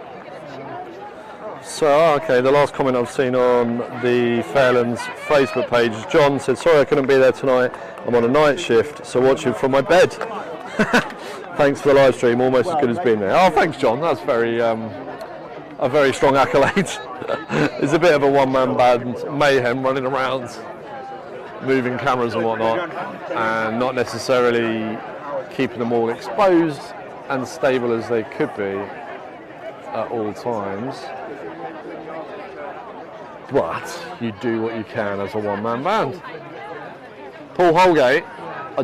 So, okay, the last comment I've seen on the Fairlands Facebook page is John said, sorry I couldn't be there tonight, I'm on a night shift, so watching from my bed. Thanks for the live stream, almost as good as being there. Oh, thanks John, that's very, a very strong accolade. It's a bit of a one-man band, mayhem running around, moving cameras and whatnot, and not necessarily keeping them all exposed and stable as they could be at all times. But you do what you can as a one-man band. Paul Holgate, I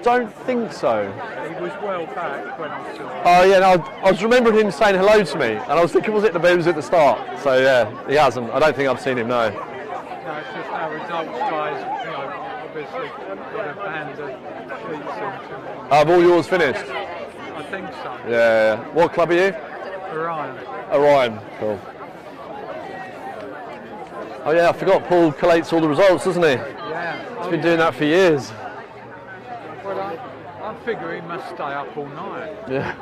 don't think so. He was well back when I saw him. Oh yeah, no, I was remembering him saying hello to me, and I was thinking, was it at the start? So yeah, he hasn't. I don't think I've seen him, no. No, it's just our results guys, you know, obviously got a band of sheets into. Have all yours finished? I think so. Yeah. What club are you? Orion. Orion, cool. Oh yeah, I forgot Paul collates all the results, doesn't he? Yeah. He's been doing that for years. Well, I figure he must stay up all night. Yeah.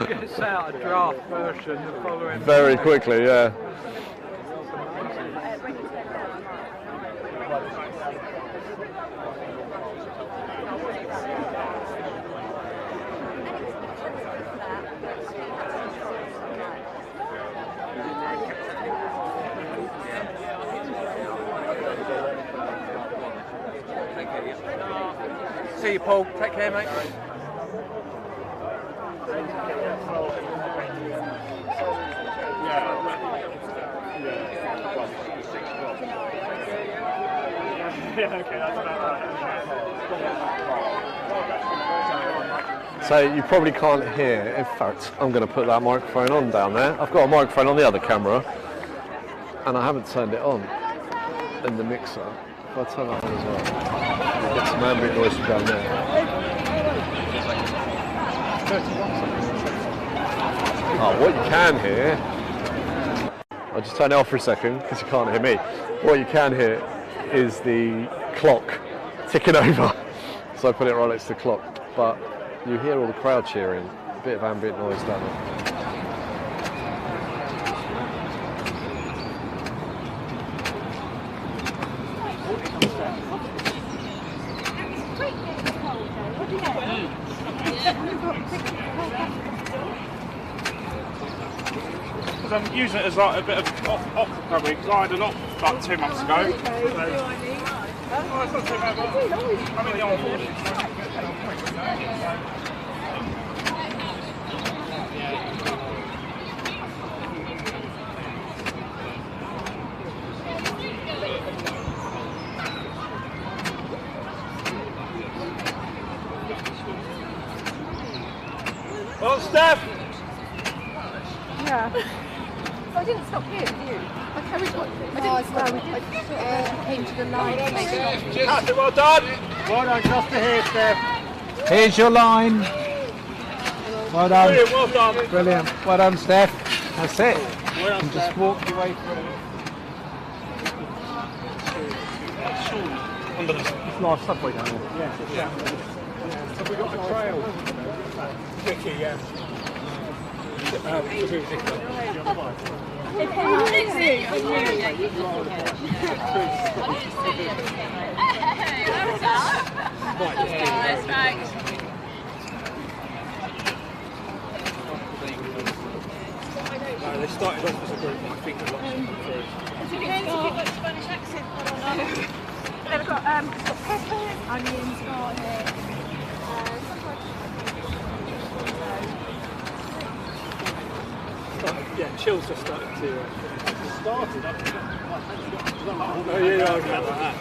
He gets out a draft version the following Very morning. quickly, yeah. See you, Paul. Take care, mate. Yeah, okay, that's about right. So you probably can't hear. In fact, I'm going to put that microphone on down there. I've got a microphone on the other camera, and I haven't turned it on in the mixer. If I turn it on as well, you get some ambient noise from down there. Oh, what you can hear, I'll just turn it off for a second because you can't hear me. What you can hear is the clock ticking over. So I put it right next to the clock. But you hear all the crowd cheering, a bit of ambient noise down there. I'm using it as like a bit of off recovery because I had an op like 2 months ago. So, it's not too bad. I'm in the old 40s. Well, Steph! Yeah. I didn't stop here, did you? I carried on. I came to the line. That's it, well done! Well done, just to here, Steph. Here's your line. Well done. Brilliant, well done. Brilliant. Well done, Steph. That's it. Well done, And just walk your way through. It's nice stuff way down there. Yeah. Have we got a trail? Vicky, yeah. They started off as a group, but I think they're lots through. Spanish accent. They've got peppers, onions, garlic. Yeah, chill's just started to started. Oh yeah, I remember that.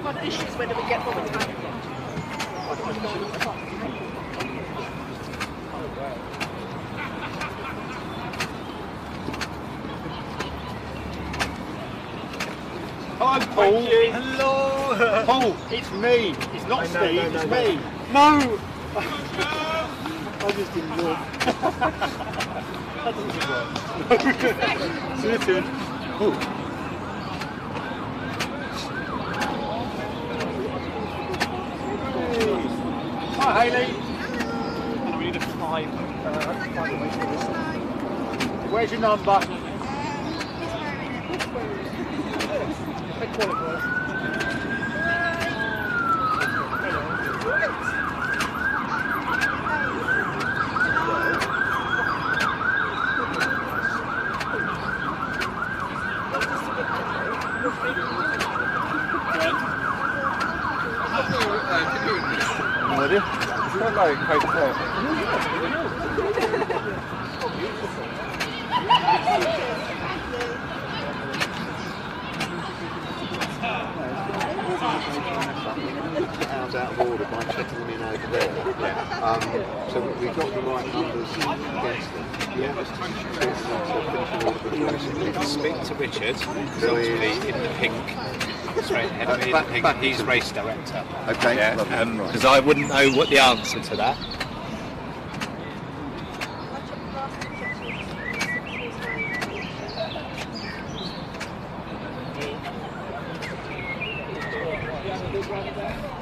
One issue is whether we get what we can. Hi, Paul. Hello. Paul, it's me. It's not Steve, it's me. No! I just didn't work. That doesn't work. See you soon. Oh. Hi, Hayley. And we need a 5. Where's your number? Out of order by checking them in over there. So we've got the right numbers against them. Yeah. Speak to Richard, who's obviously in the pink. Straight ahead of me in the pink. He's race director. Okay. Because I wouldn't know what the answer to that.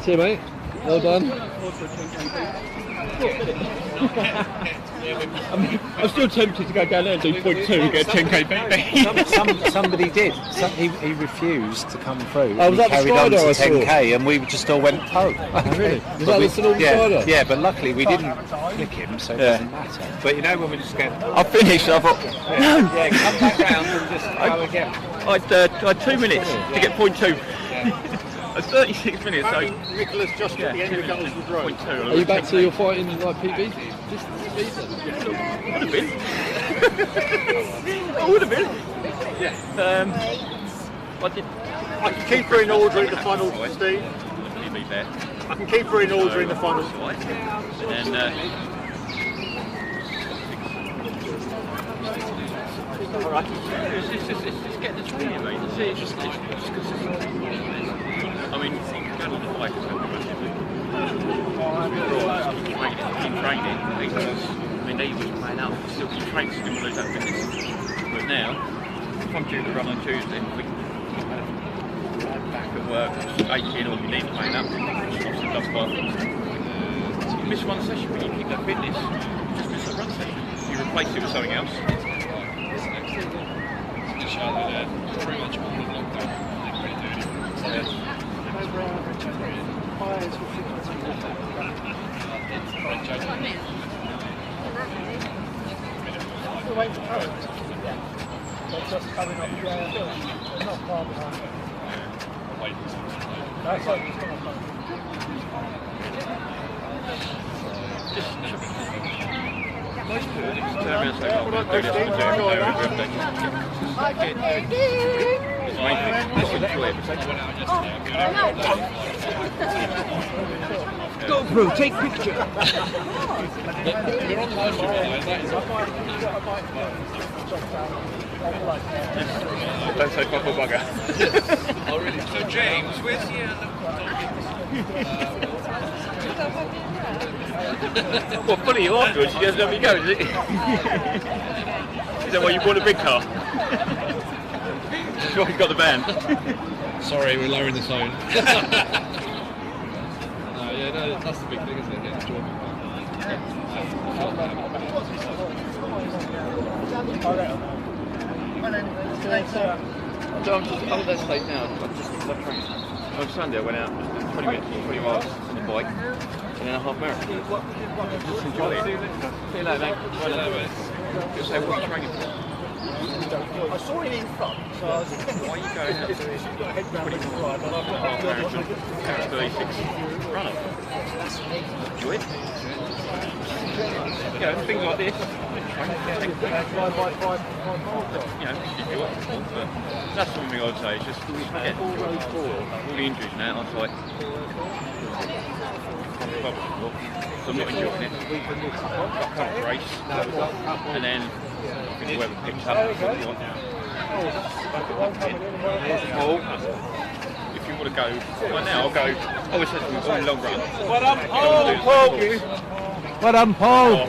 See you, mate. Well done. I'm still tempted to go down there and do 0.2 and get 10k back. Somebody did. He refused to come through. Oh, was he that the carried on to spider I saw? 10k, and we just all went, oh. Really? Was that the normal spider? Yeah, but luckily we didn't click him, so it doesn't matter. But you know when we just go, I finished, I thought, yeah, come back round and just go again. I had 2 minutes to get 0.2. 36 minutes, so Nicholas just at the end of Gullswood Road. 0.2. Are you back to your fighting like PB? Would have been. I would have been. Yeah. I can keep her in order in the final, Steve. You'd be there. I can keep her in order in the final. And then. Alright. It's just getting the training, mate. It's just consistent. I mean, going on the bike is going to be massively. Keep training because I mean, they was playing out, still keep training, still lose that fitness. But now, if I'm due to run on Tuesday, we can back at work, 18 or you need playing up, obviously does quite you miss one session, but you keep that fitness, you just miss that run session. You replace it with something else. Just show that pretty much all the lockdown. Just coming up, they're not far behind. That's like it's not fun. Most people just turn around and say, oh, we'll do this, we'll do it. Go through, take picture. Don't say fuck or bugger. Oh really? So James, where's the Well, funny you afterwards, she doesn't know where you go, is it? Is that why you bought a big car? Sure he's got the van. Sorry, we're lowering the tone. No, that's the big thing, isn't it? Getting enjoyment. So I'm at that stage now. I'm just left train. On Sunday I went out 20 minutes, 20 miles on the bike, and then a half marathon. Just enjoy it. See you later, mate. Just say, what are you training for? I saw him in front, so I was why are you going out to 20 miles on a half marathon, 36 runner? Enjoy it. You know, things like this. You know, enjoy it. But that's something I'd say. It's just all the injuries now. I was like, so I'm not enjoying it. I can't race, and then the weather picks up. If you want to go, right now I'll go. I was saying to a long run. Well done, Paul.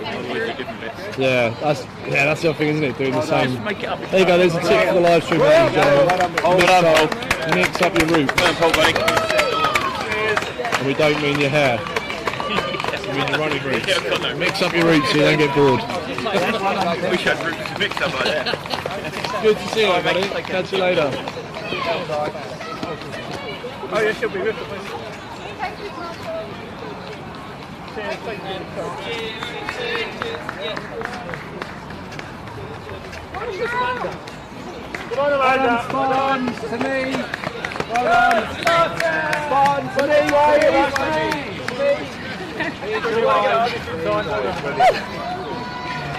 Yeah, that's the other thing, isn't it? Doing the same. There you go. There's a tip Yeah. for the live stream. Mix up your route. And we don't mean your hair. We mean your running routes. Mix up your routes so you don't get bored. Wish I had routes to mix up like that. Good to see you, buddy. Catch you later. Oh yeah, she'll be with us. Well done, Spartans to me. Well done. Spartans to me.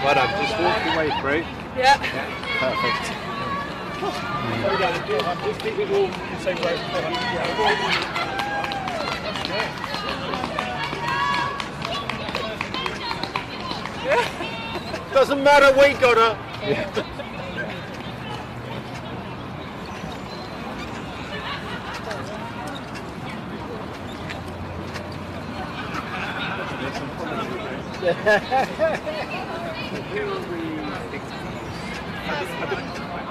Well done, just walk your way through. Yeah. Perfect. Just keep it all the same way. Doesn't matter, we got her.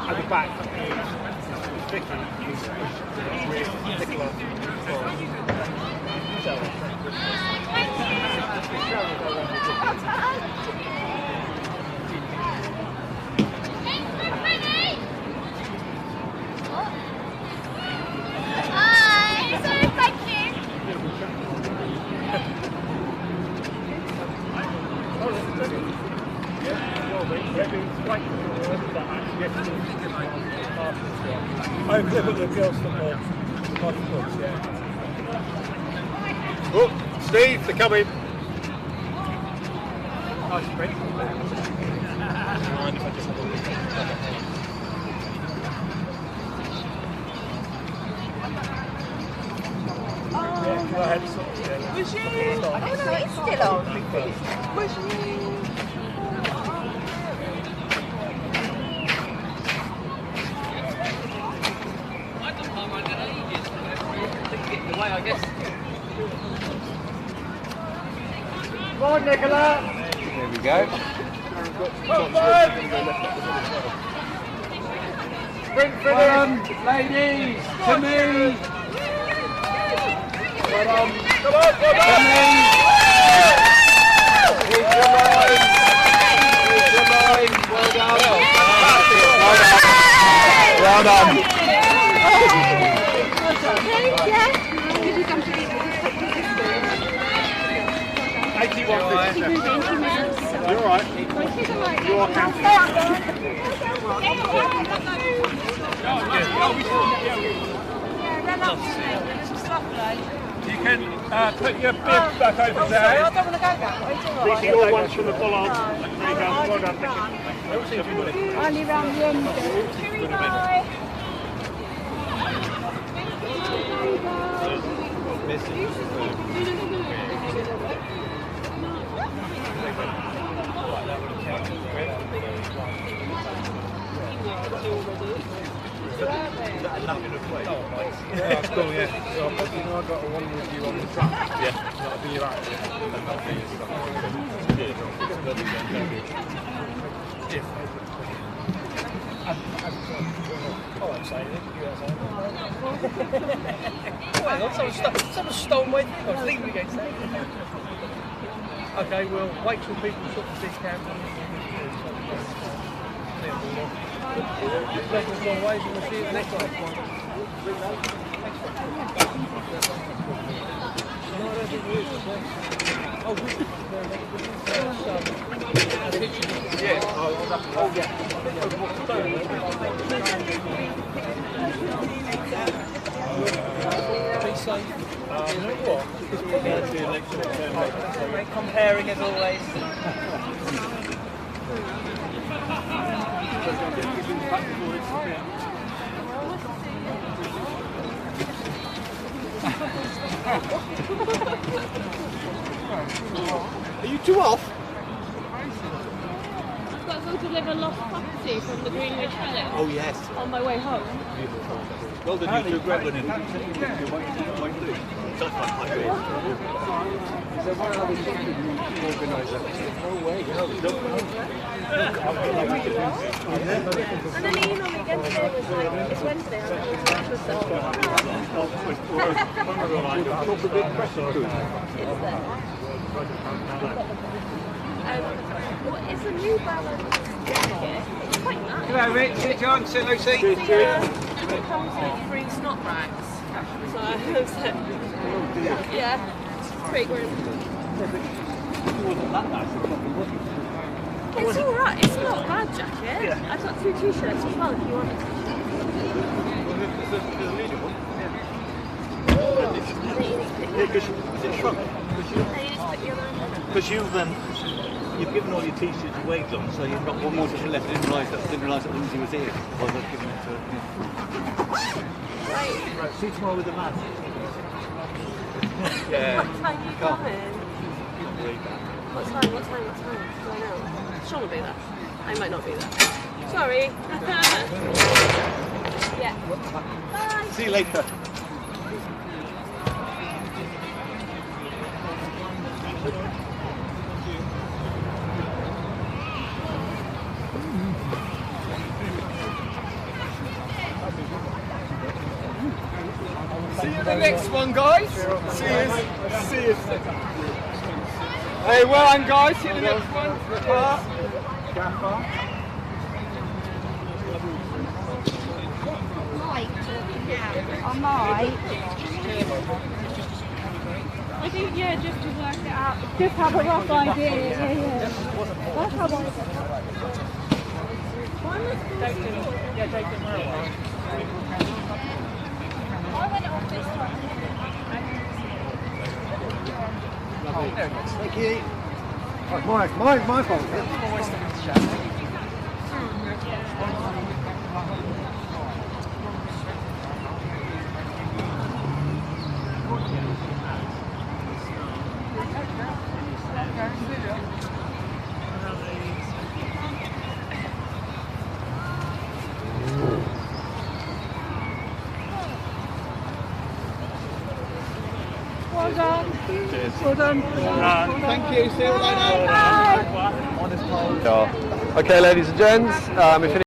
At the back, Vicky is with Nicola. I live at the girls' football. Yeah. Oh, Steve, they're coming. Nice sprint. mind if I just have a look at go ahead, sort of, yeah. Was you? Oh no, it's still on. Was you? The way, I guess. Come on, Nicola. There we go. Sprint for Ladies, to me. Well done. Come on, to me. Keep your line. Keep your line. Well done. Well done. You're all right. You are counting. You can put your bib back over there. I don't want to go that way, do I? These are your ones from the bollards. There you go. Well done, thank you. Only round the end. That's cool, yeah. So I've got, I've got a one with you on the track. Yeah. That'll be your act. And that'll be your stuff. Someone stole my thing. I was thinking against that. Okay, we'll wait till people sort of discount. Let's go one way and we'll see you the next one. Comparing as always. Are you two off? I've got to go deliver lost property from the Greenwich Village. Oh yes. On my way home. Well done, you two great winning. So what are the organiser? No way. And then he emailed me again today was like, it's Wednesday, I'm what is a New Balance jacket? It's quite nice. Hello, Rich. Sit John. Sit Lucy. It comes with 3 snot racks. So I was like, yeah, it's pretty good. It's alright, it's not a bad jacket. Yeah. I've got 2 t-shirts as well if you want it. Because you've given all your t-shirts away, John, so you've got one more just left. I didn't realise that Lindsay was here. Otherwise I'd given it to her. Right, see you tomorrow with the man. Yeah. What time are you coming? What time? Do I know? Sean will be there. I might not be there. Sorry. Yeah. Bye. See you later. See you the next one, guys. See you. Hey, well done, guys. See you the next one. I might. I think, yeah, just to work it out. Just have a rough idea. Yeah. That's how I Thank you. Oh, my fault. Well done. Cheers. Well done. Thank you. See you later. Bye. Okay, ladies and gents, if